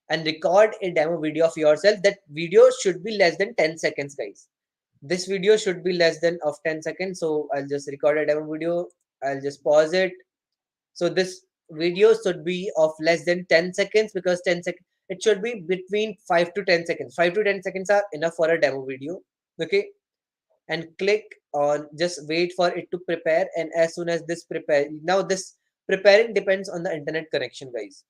and record a demo video of yourself. That video should be less than 10 seconds, guys. This video should be less than of 10 seconds. So I'll just record a demo video. I'll just pause it. So this video should be of less than 10 seconds, because 10 seconds, it should be between 5 to 10 seconds. 5 to 10 seconds are enough for a demo video. Okay. And click on, just wait for it to prepare. And as soon as this prepare, now this preparing depends on the internet connection, guys.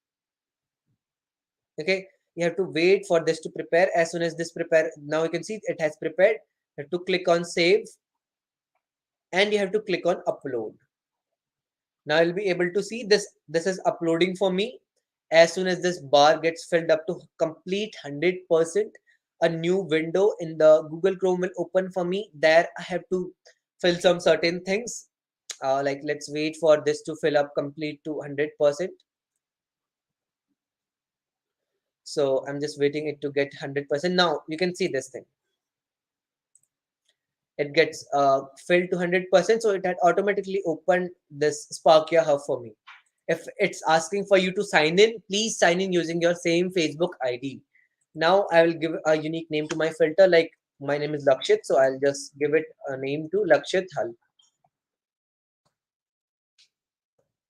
Okay. You have to wait for this to prepare. As soon as this prepare, now you can see it has prepared. You have to click on save, and you have to click on upload. Now I'll be able to see this is uploading for me. As soon as this bar gets filled up to complete 100%, a new window in the Google Chrome will open for me. There I have to fill some certain things. Like let's wait for this to fill up complete to 100%. So I'm just waiting it to get 100%. Now you can see this thing. It gets filled to 100%. So it had automatically opened this Sparkia Hub for me. If it's asking for you to sign in, please sign in using your same Facebook ID. Now I will give a unique name to my filter. Like my name is Lakshit, so I'll just give it a name to Lakshit Hulk.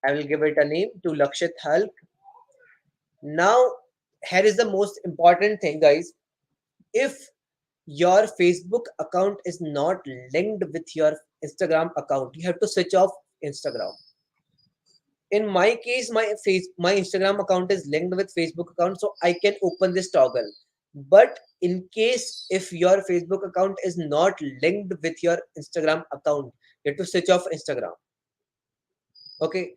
I will give it a name to Lakshit Hulk. Now, here is the most important thing, guys. If your Facebook account is not linked with your Instagram account, you have to switch off Instagram. In my case, my Instagram account is linked with Facebook account, so I can open this toggle. But in case if your Facebook account is not linked with your Instagram account, you have to switch off Instagram. Okay,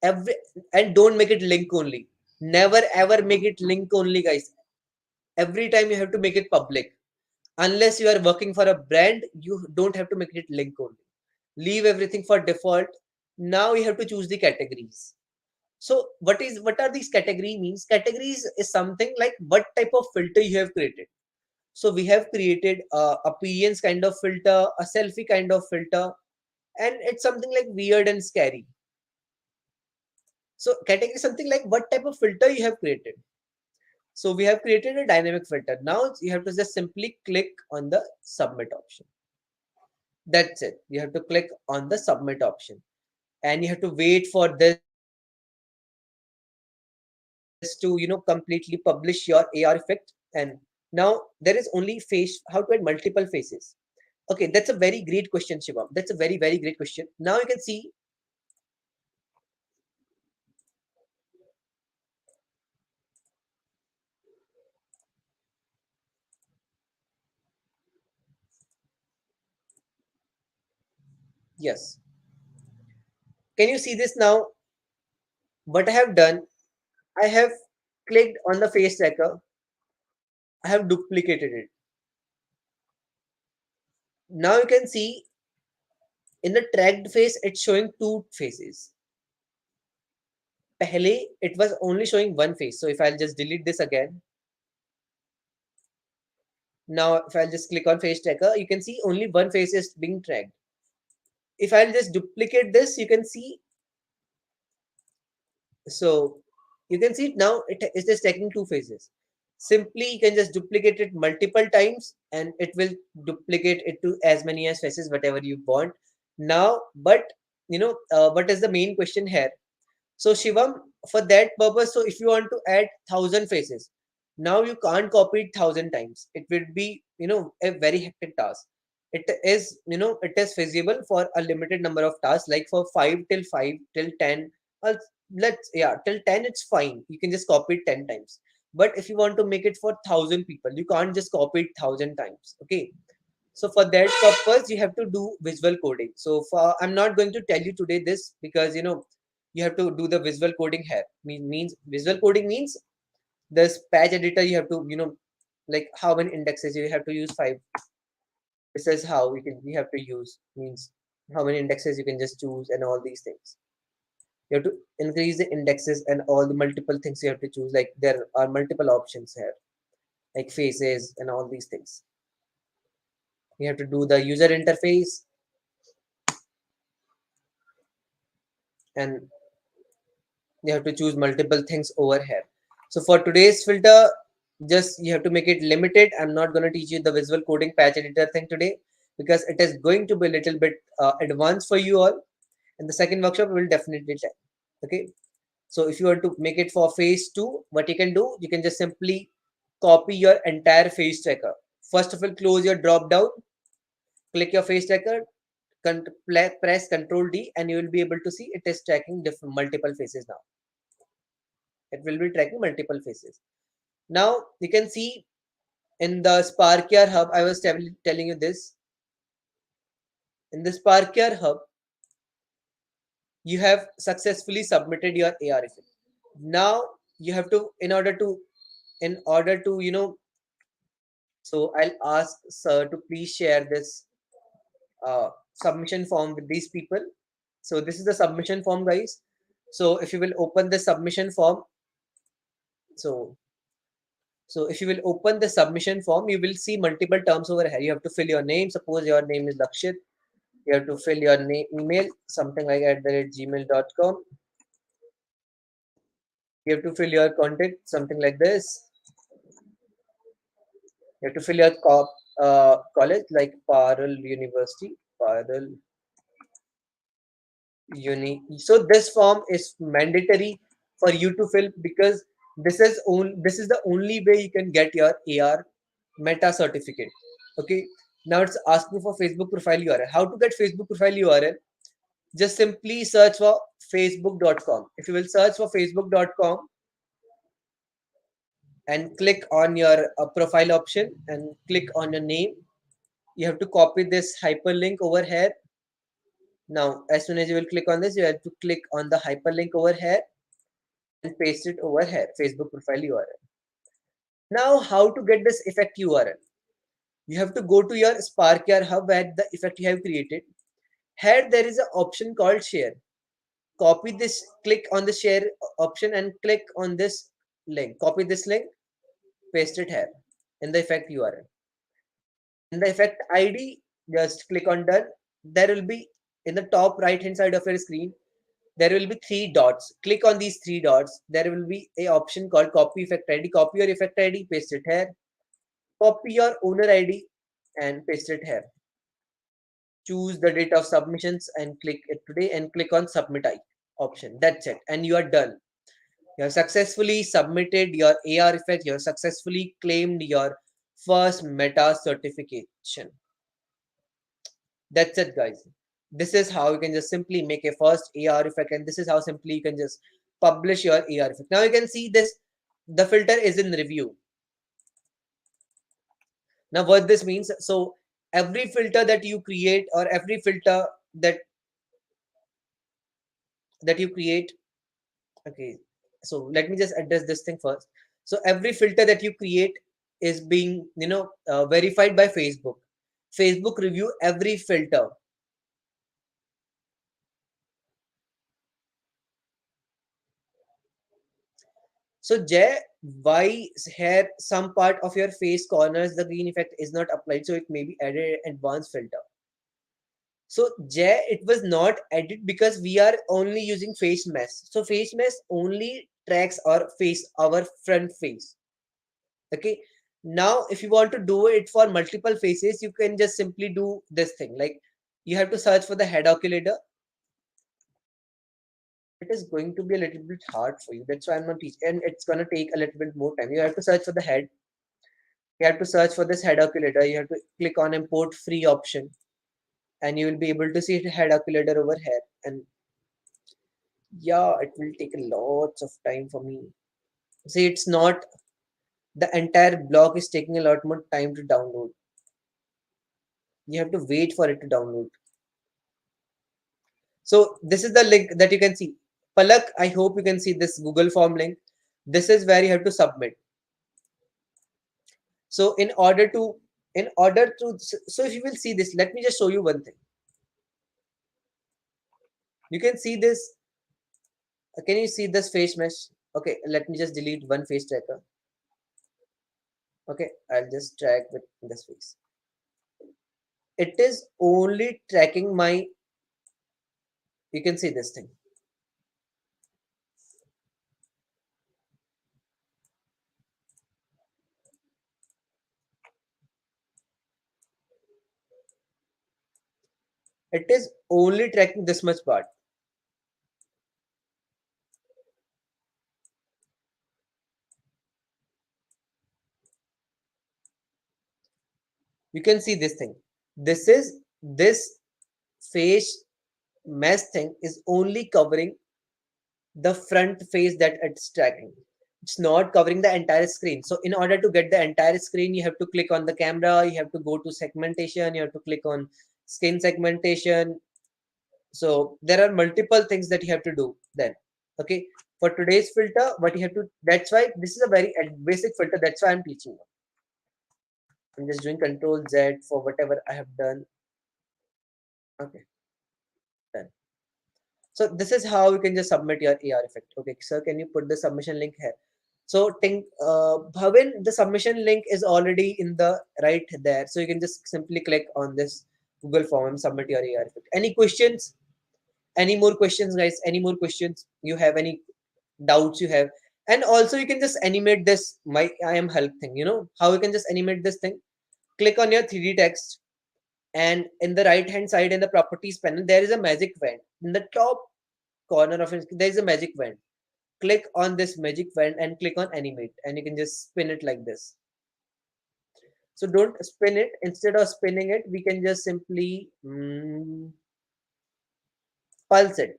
every and don't make it link only. Never ever make it link only, guys. Every time you have to make it public. Unless you are working for a brand, you don't have to make it link only. Leave everything for default. Now you have to choose the categories. So what are these category means? Categories is something like what type of filter you have created. So we have created a appearance kind of filter, a selfie kind of filter, and it's something like weird and scary. So category is something like what type of filter you have created. So we have created a dynamic filter. Now you have to just simply click on the submit option. That's it. You have to click on the submit option, and you have to wait for this to completely publish your AR effect. And now there is only face, how to add multiple faces. Okay, that's a very great question, Shivam. That's a very very great question. Now you can see, yes, can you see this now? What I have done, I have clicked on the face tracker, I have duplicated it. Now you can see in the tracked face, it's showing two faces. Pehle, it was only showing one face. So if I'll just delete this again, now if I'll just click on face tracker, you can see only one face is being tracked. If I'll just duplicate this, you can see, so you can see now it is taking two faces. Simply you can just duplicate it multiple times and it will duplicate it to as many as faces whatever you want. Now but what is the main question here? So Shivam, for that purpose, so if you want to add 1,000 faces, now you can't copy it 1,000 times. It will be, a very hectic task. It is feasible for a limited number of tasks, like for 5 till 10. uh, let's, yeah, till 10 it's fine. You can just copy it 10 times. But if you want to make it for 1,000 people, you can't just copy it 1,000 times. Okay. So for that purpose, you have to do visual coding. So for I'm not going to tell you today this because you have to do the visual coding here. Means visual coding means this patch editor you have to like how many indexes you have to use, five. This is how we have to use, means how many indexes you can just choose and all these things. You have to increase the indexes and all the multiple things you have to choose. Like there are multiple options here, like faces and all these things. You have to do the user interface, and you have to choose multiple things over here. So for today's filter, just you have to make it limited. I'm not going to teach you the visual coding patch editor thing today because it is going to be a little bit advanced for you all. And the second workshop will definitely tell. Okay. So if you want to make it for phase 2, what you can do, you can just simply copy your entire face tracker. First of all, close your drop down, click your face tracker, press Control D, and you will be able to see it is tracking different multiple faces now. It will be tracking multiple faces. Now you can see in the Sparkier hub, I was telling you this. In the Sparkier hub, you have successfully submitted your AR effect. Now you have to, in order to, so I'll ask sir to please share this submission form with these people. So this is the submission form, guys. So if you will open the submission form, so if you will open the submission form, you will see multiple terms over here. You have to fill your name. Suppose your name is Lakshit. You have to fill your name, email, something like @gmail.com. You have to fill your contact, something like this. You have to fill your college, like Parul University, Parul Uni. So this form is mandatory for you to fill because this is the only way you can get your AR meta certificate. Okay, now it's asking for Facebook profile URL. How to get Facebook profile URL? Just simply search for facebook.com. If you will search for facebook.com and click on your profile option and click on your name, you have to copy this hyperlink over here. Now as soon as you will click on this, you have to click on the hyperlink over here and paste it over here, Facebook profile URL. Now how to get this effect URL? You have to go to your SparkYR hub where the effect you have created. Here there is an option called share. Copy this, click on the share option and click on this link. Copy this link, paste it here in the effect URL. In the effect ID, just click on done. There will be in the top right hand side of your screen, there will be three dots. Click on these three dots. There will be a option called copy effect ID. Copy your effect ID, paste it here. Copy your owner ID and paste it here. Choose the date of submissions and click it today and click on submit option. That's it. And you are done. You have successfully submitted your AR effect. You have successfully claimed your first meta certification. That's it, guys. This is how you can just simply make a first AR effect, and this is how simply you can just publish your AR effect. Now you can see this, the filter is in review. Now what this means, so every filter that you create or every filter that you create, okay, so let me just address this thing first. So every filter that you create is being verified by Facebook review every filter. So Jay, why here some part of your face corners the green effect is not applied, so it may be added advanced filter. So Jay, it was not added because we are only using face mesh. So face mesh only tracks our front face. Okay. Now if you want to do it for multiple faces, you can just simply do this thing. Like you have to search for the head occluder. It is going to be a little bit hard for you. That's why I'm not teaching, and it's gonna take a little bit more time. You have to search for the head. You have to search for this head occluder. You have to click on import free option, and you will be able to see the head occluder over here. And yeah, it will take lots of time for me. See, it's not, the entire block is taking a lot more time to download. You have to wait for it to download. So this is the link that you can see. Palak, I hope you can see this Google form link. This is where you have to submit. So so if you will see this, let me just show you one thing. You can see this. Can you see this face mesh? Okay, let me just delete one face tracker. Okay, I'll just track with this face. It is only tracking my, you can see this thing. It is only tracking this much part. You can see this thing. This face mesh thing is only covering the front face that it's tracking. It's not covering the entire screen. So in order to get the entire screen, you have to click on the camera, you have to go to segmentation, you have to click on skin segmentation. So there are multiple things that you have to do then. Okay, for today's filter, what you have to, that's why this is a very basic filter, that's why I'm teaching you. I'm just doing Control Z for whatever I have done. Okay, done. So this is how you can just submit your AR effect. Okay, sir, can you put the submission link here? So Bhavin, the submission link is already in the right there. So you can just simply click on this Google form and submit your AR effect. Any questions? Any more questions, guys? Any more questions? You have any doubts you have? And also you can just animate this my I am help thing. You know how you can just animate this thing? Click on your 3D text, and in the right hand side in the properties panel, there is a magic wand. In the top corner of it, there is a magic wand. Click on this magic wand and click on animate, and you can just spin it like this. So don't spin it. Instead of spinning it, we can just simply pulse it.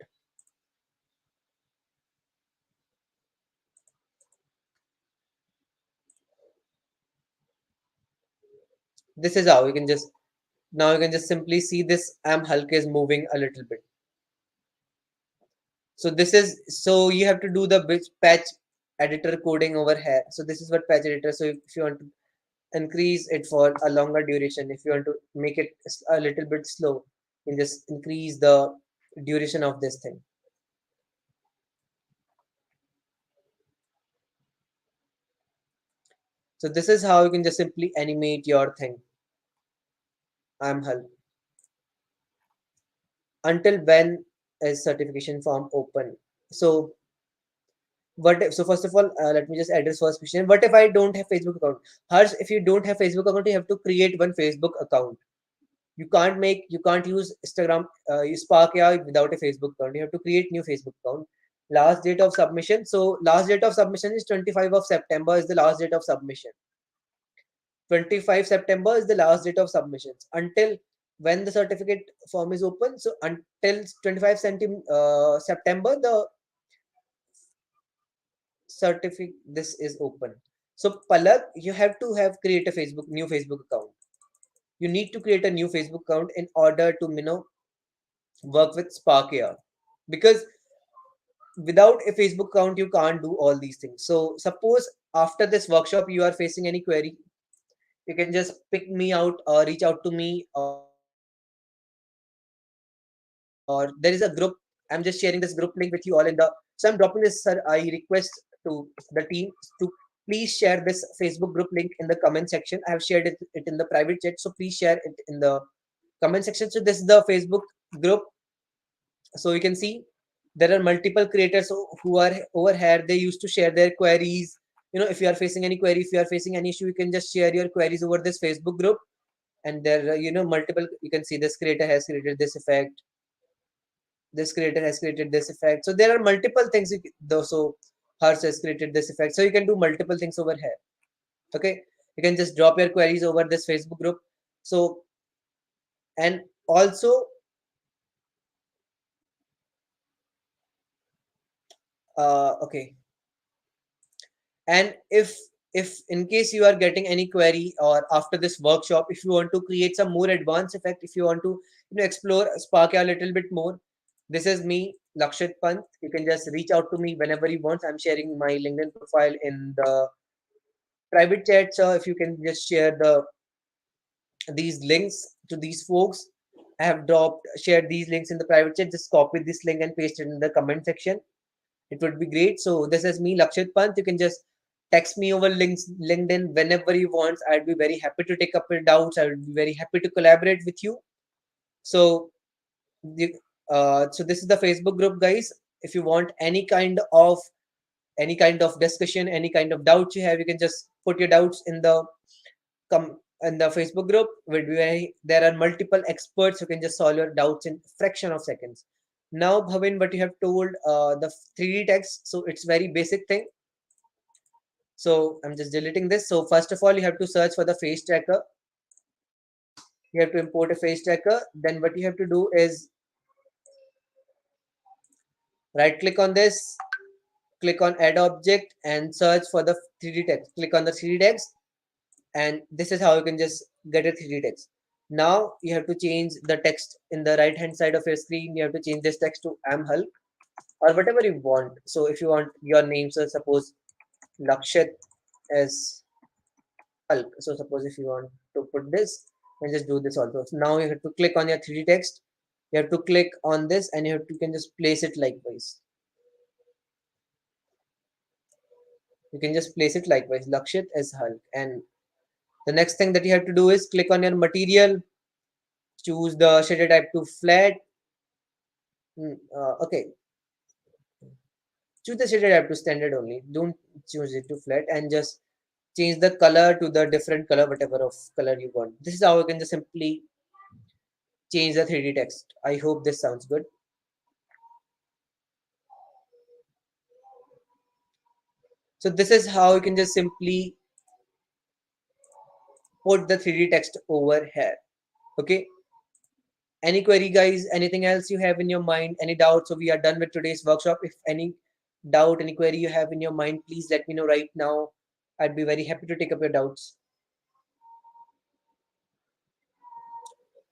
This is how you can just, now you can just simply see this am Hulk is moving a little bit. So this is, so you have to do the patch editor coding over here. So this is what patch editor. So if you want to increase it for a longer duration, if you want to make it a little bit slow, you can just increase the duration of this thing. So this is how you can just simply animate your thing. I'm Hulk. Until when is certification form open? So what if, so first of all, let me just address first question. What if I don't have Facebook account? Hers, if you don't have Facebook account, you have to create one Facebook account. You can't use Instagram, use Spark AI without a Facebook account. You have to create new Facebook account. Last date of submission. So last date of submission is 25 of September is the last date of submission. 25 September is the last date of submissions. Until when the certificate form is open. So until 25 September, the certificate this is open. So Palak, you have to have create a new Facebook account. You need to create a new Facebook account in order to work with Spark AI, because without a Facebook account you can't do all these things. So suppose after this workshop you are facing any query, you can just pick me out or reach out to me, or there is a group. I'm just sharing this group link with you all in the, so I'm dropping this, sir, I request to the team to please share this Facebook group link in the comment section. I have shared it in the private chat, so please share it in the comment section. So this is the Facebook group. So you can see there are multiple creators who are over here. They used to share their queries. If you are facing any query, if you are facing any issue, you can just share your queries over this Facebook group. And there are multiple, you can see this creator has created this effect, this creator has created this effect. So there are multiple things though. So hers has created this effect, so you can do multiple things over here. Okay, you can just drop your queries over this Facebook group. So, and also okay, and if in case you are getting any query, or after this workshop, if you want to create some more advanced effect, if you want to explore Spark a little bit more, this is me, Lakshit Pant. You can just reach out to me whenever you want. I'm sharing my LinkedIn profile in the private chat. So if you can just share these links to these folks, I have dropped shared these links in the private chat. Just copy this link and paste it in the comment section. It would be great. So this is me, Lakshit Pant. You can just text me over LinkedIn whenever you want. I'd be very happy to take up your doubts. I would be very happy to collaborate with you. So, so this is the Facebook group, guys. If you want any kind of discussion, any kind of doubts you have, you can just put your doubts in the come in the Facebook group. There are multiple experts who can just solve your doubts in fraction of seconds. Now, Bhavin, what you have told, the 3D text, so it's very basic thing. So I'm just deleting this. So first of all, you have to search for the face tracker. You have to import a face tracker. Then what you have to do is right click on this, click on add object and search for the 3D text. Click on the 3D text, and this is how you can just get a 3D text. Now you have to change the text in the right hand side of your screen. You have to change this text to I'm Hulk or whatever you want. So if you want your name, so suppose Lakshit as Hulk. So suppose if you want to put this, then just do this also. So now you have to click on your 3D text. You have to click on this and you can just place it likewise. You can just place it likewise, Lakshit as Hulk. And the next thing that you have to do is click on your material, choose the shader type to flat. Okay, choose the shader type to standard only. Don't choose it to flat, and just change the color to the different color, whatever of color you want. This is how you can just simply change the 3D text. I hope this sounds good. So this is how you can just simply put the 3D text over here. Okay. Any query, guys? Anything else you have in your mind? Any doubts? So we are done with today's workshop. If any doubt, any query you have in your mind, please let me know right now. I'd be very happy to take up your doubts.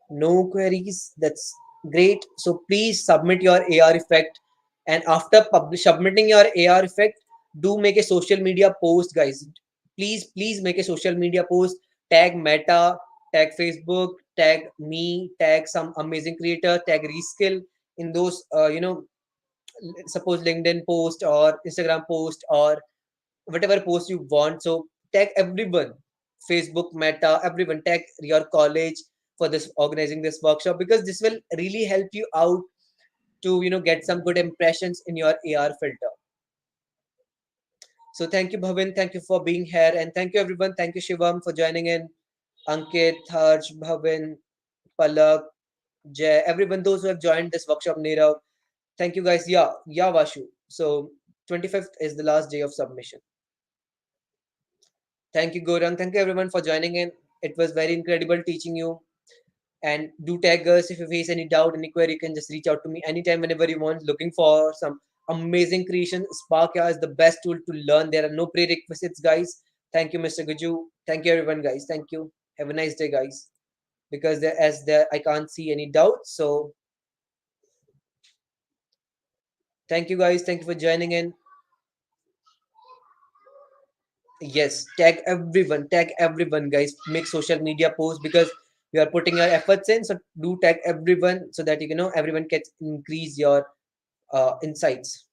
No queries. That's great. So please submit your AR effect. And after submitting your AR effect, do make a social media post, guys. Please make a social media post. Tag Meta, tag Facebook, tag me, tag some amazing creator, tag Reskill in those, suppose LinkedIn post or Instagram post or whatever post you want. So tag everyone, Facebook, Meta, everyone, tag your college for this organizing this workshop, because this will really help you out to get some good impressions in your AR filter. So thank you, Bhavin. Thank you for being here, and thank you everyone. Thank you, Shivam, for joining in. Ankit, Harsh, Bhavin, Palak, Jay, everyone, those who have joined this workshop, Nirav. Thank you, guys. Yeah, yeah, Vashu. So 25th is the last day of submission. Thank you, Gorang. Thank you everyone for joining in. It was very incredible teaching you. And do tag us if you face any doubt, any query. You can just reach out to me anytime, whenever you want. Looking for some amazing creation. Spark AI is the best tool to learn. There are no prerequisites, guys. Thank you, Mr. Guju. Thank you, everyone, guys. Thank you. Have a nice day, guys. Because there I can't see any doubts. So thank you, guys. Thank you for joining in. Yes, tag everyone, guys. Make social media posts, because you are putting your efforts in. So do tag everyone, so that everyone can increase your insights.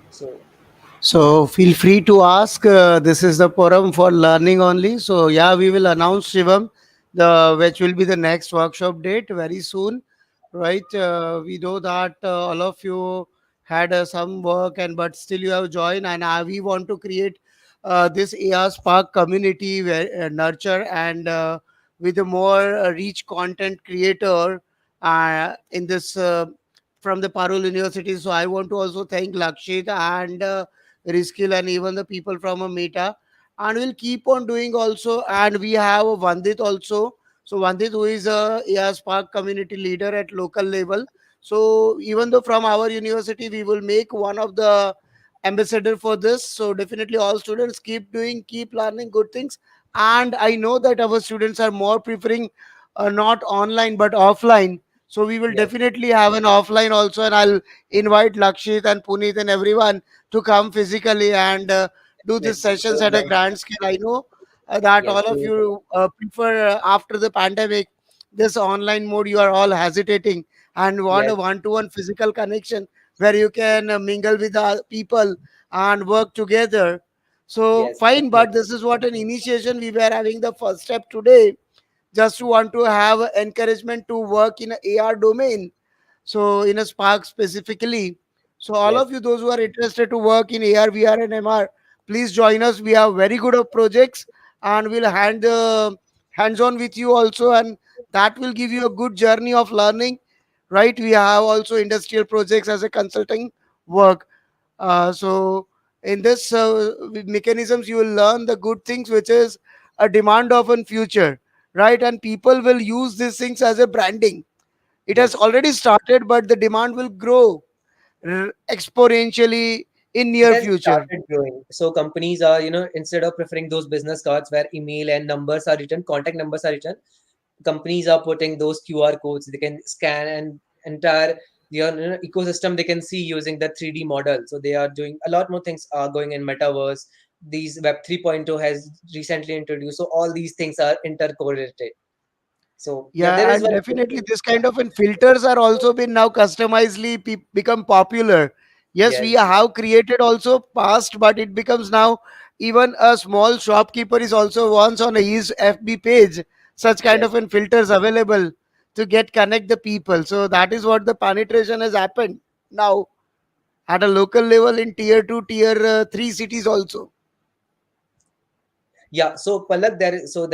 So So feel free to ask. This is the forum for learning only. So yeah, we will announce Shivam, the which will be the next workshop date very soon, right? We know that all of you had some work and but still you have joined, and we want to create this AR Spark community where nurture and with a more rich content creator in this. From the Parul University. So I want to also thank Lakshit and Reskill and even the people from a Meta. And we'll keep on doing also. And we have Vandit also. So Vandit, who is a AR Spark community leader at local level. So even though from our university, we will make one of the ambassador for this. So definitely all students keep doing, keep learning good things. And I know that our students are more preferring not online but offline. So we will yes, definitely have an offline also, and I'll invite Lakshit and Puneet and everyone to come physically and do these definitely. I sessions would at a like. grand scale. I know that Yes, all of you prefer after the pandemic this online mode. You are all hesitating and want yes, a one-to-one physical connection where you can mingle with the people and work together. So yes, fine, but definitely. this is what an initiation we were having the first step today, just to want to have encouragement to work in a AR domain, so in a Spark specifically. So all Yes, of you those who are interested to work in AR, VR and MR, please join us. We have very good of projects and we'll hands on with you also, and that will give you a good journey of learning, right? We have also industrial projects as a consulting work. So in this mechanisms, you will learn the good things, which is a demand of a future, right? And people will use these things as a branding. It has yes. already started, but the demand will grow exponentially in It near has future. started growing. So companies are, instead of preferring those business cards where email and numbers are written, contact numbers are written, companies are putting those QR codes. They can scan and entire your ecosystem they can see using the 3D model. So they are doing a lot more things are going in metaverse. These Web 3.0 has recently introduced. So all these things are intercorrelated. So yeah, there Yeah, is and one. definitely this kind of filters are also been now customizedly become popular. Yes, we Yes, have created also past, but it becomes now even a small shopkeeper is also wants on his FB page such kind yes. of filters available to get connect the people. So that is what the penetration has happened now at a local level in tier 2, tier 3 cities also. Yeah, so Palak, there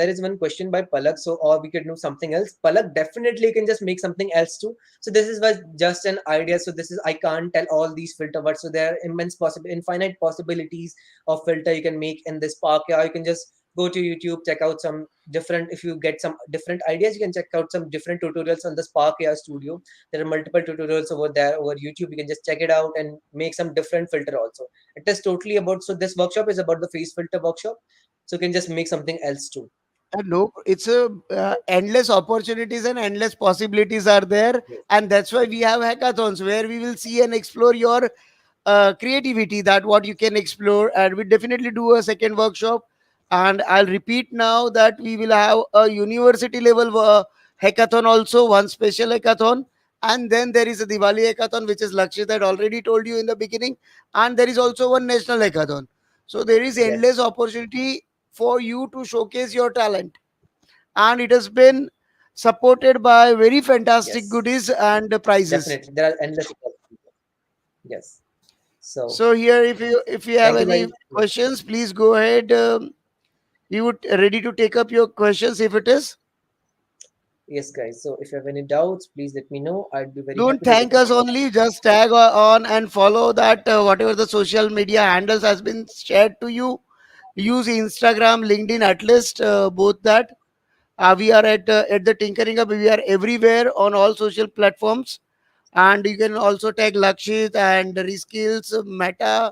is one question by Palak. So, or we could do something else. Palak, definitely you can just make something else too. So this is was just an idea. So this is, I can't tell all these filter words. So there are infinite possibilities of filter you can make in this park. Yeah, you can just go to YouTube, check out some different. If you get some different ideas, you can check out some different tutorials on the Spark AI Studio. There are multiple tutorials over there over YouTube. You can just check it out and make some different filter also. It is totally about. So this workshop is about the face filter workshop, so you can just make something else too. No, it's a endless opportunities and endless possibilities are there, Yes, and that's why we have hackathons where we will see and explore your creativity, that what you can explore. And we definitely do a second workshop, and I'll repeat now that we will have a university level hackathon also, one special hackathon, and then there is a Diwali hackathon which is Lakshit had already told you in the beginning, and there is also one national hackathon. So there is endless yes, opportunity for you to showcase your talent, and it has been supported by very fantastic yes. goodies and prizes. Definitely, there are endless opportunities. Yes. So So here, if you have thank you guys. any questions, please go ahead. We would ready to take up your questions if it is. Yes, guys. So if you have any doubts, please let me know. I'd be very Don't happy to thank reply. us only. Just tag on and follow that whatever the social media handles has been shared to you. Use Instagram, LinkedIn, at least both that. We are at the Tinkering Hub. We are everywhere on all social platforms, and you can also tag Lakshit and Reskills Meta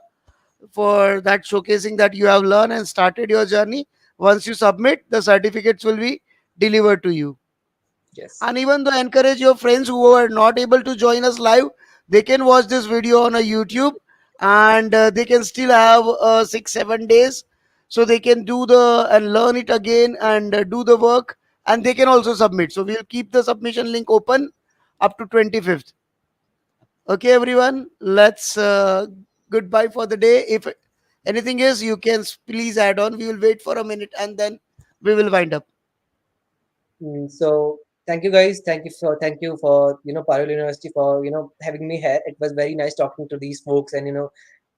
for that showcasing that you have learned and started your journey. Once you submit, the certificates will be delivered to you. Yes. And even though encourage your friends who are not able to join us live, they can watch this video on a YouTube, and they can still have 6 7 days, so they can do the and learn it again and do the work, and they can also submit. So we'll keep the submission link open up to 25th. Okay, everyone, let's goodbye for the day. If anything is, you can please add on. We will wait for a minute and then we will wind up. So thank you guys. Thank you for Parul University for having me here. It was very nice talking to these folks and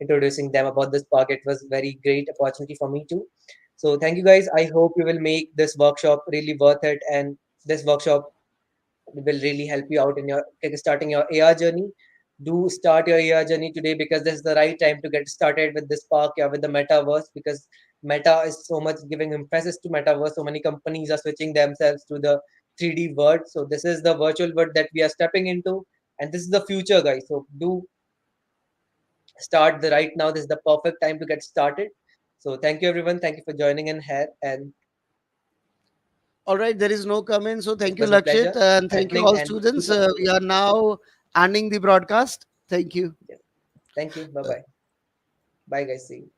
introducing them about this park. It was very great opportunity for me too. So thank you guys. I hope you will make this workshop really worth it, and this workshop will really help you out in your starting your AR journey. Do start your AR journey today, because this is the right time to get started with this park, yeah, with the metaverse, because Meta is so much giving emphasis to metaverse. So many companies are switching themselves to the 3D world. So this is the virtual world that we are stepping into, and this is the future, guys. So do start the right now. This is the perfect time to get started. So thank you everyone. Thank you for joining in here, and All right, there is no comment. So it thank you, was a Lakshit, pleasure and thank you happening. all And students. We are now ending the broadcast. Thank you. yeah, thank you. Bye bye. Bye guys. See you.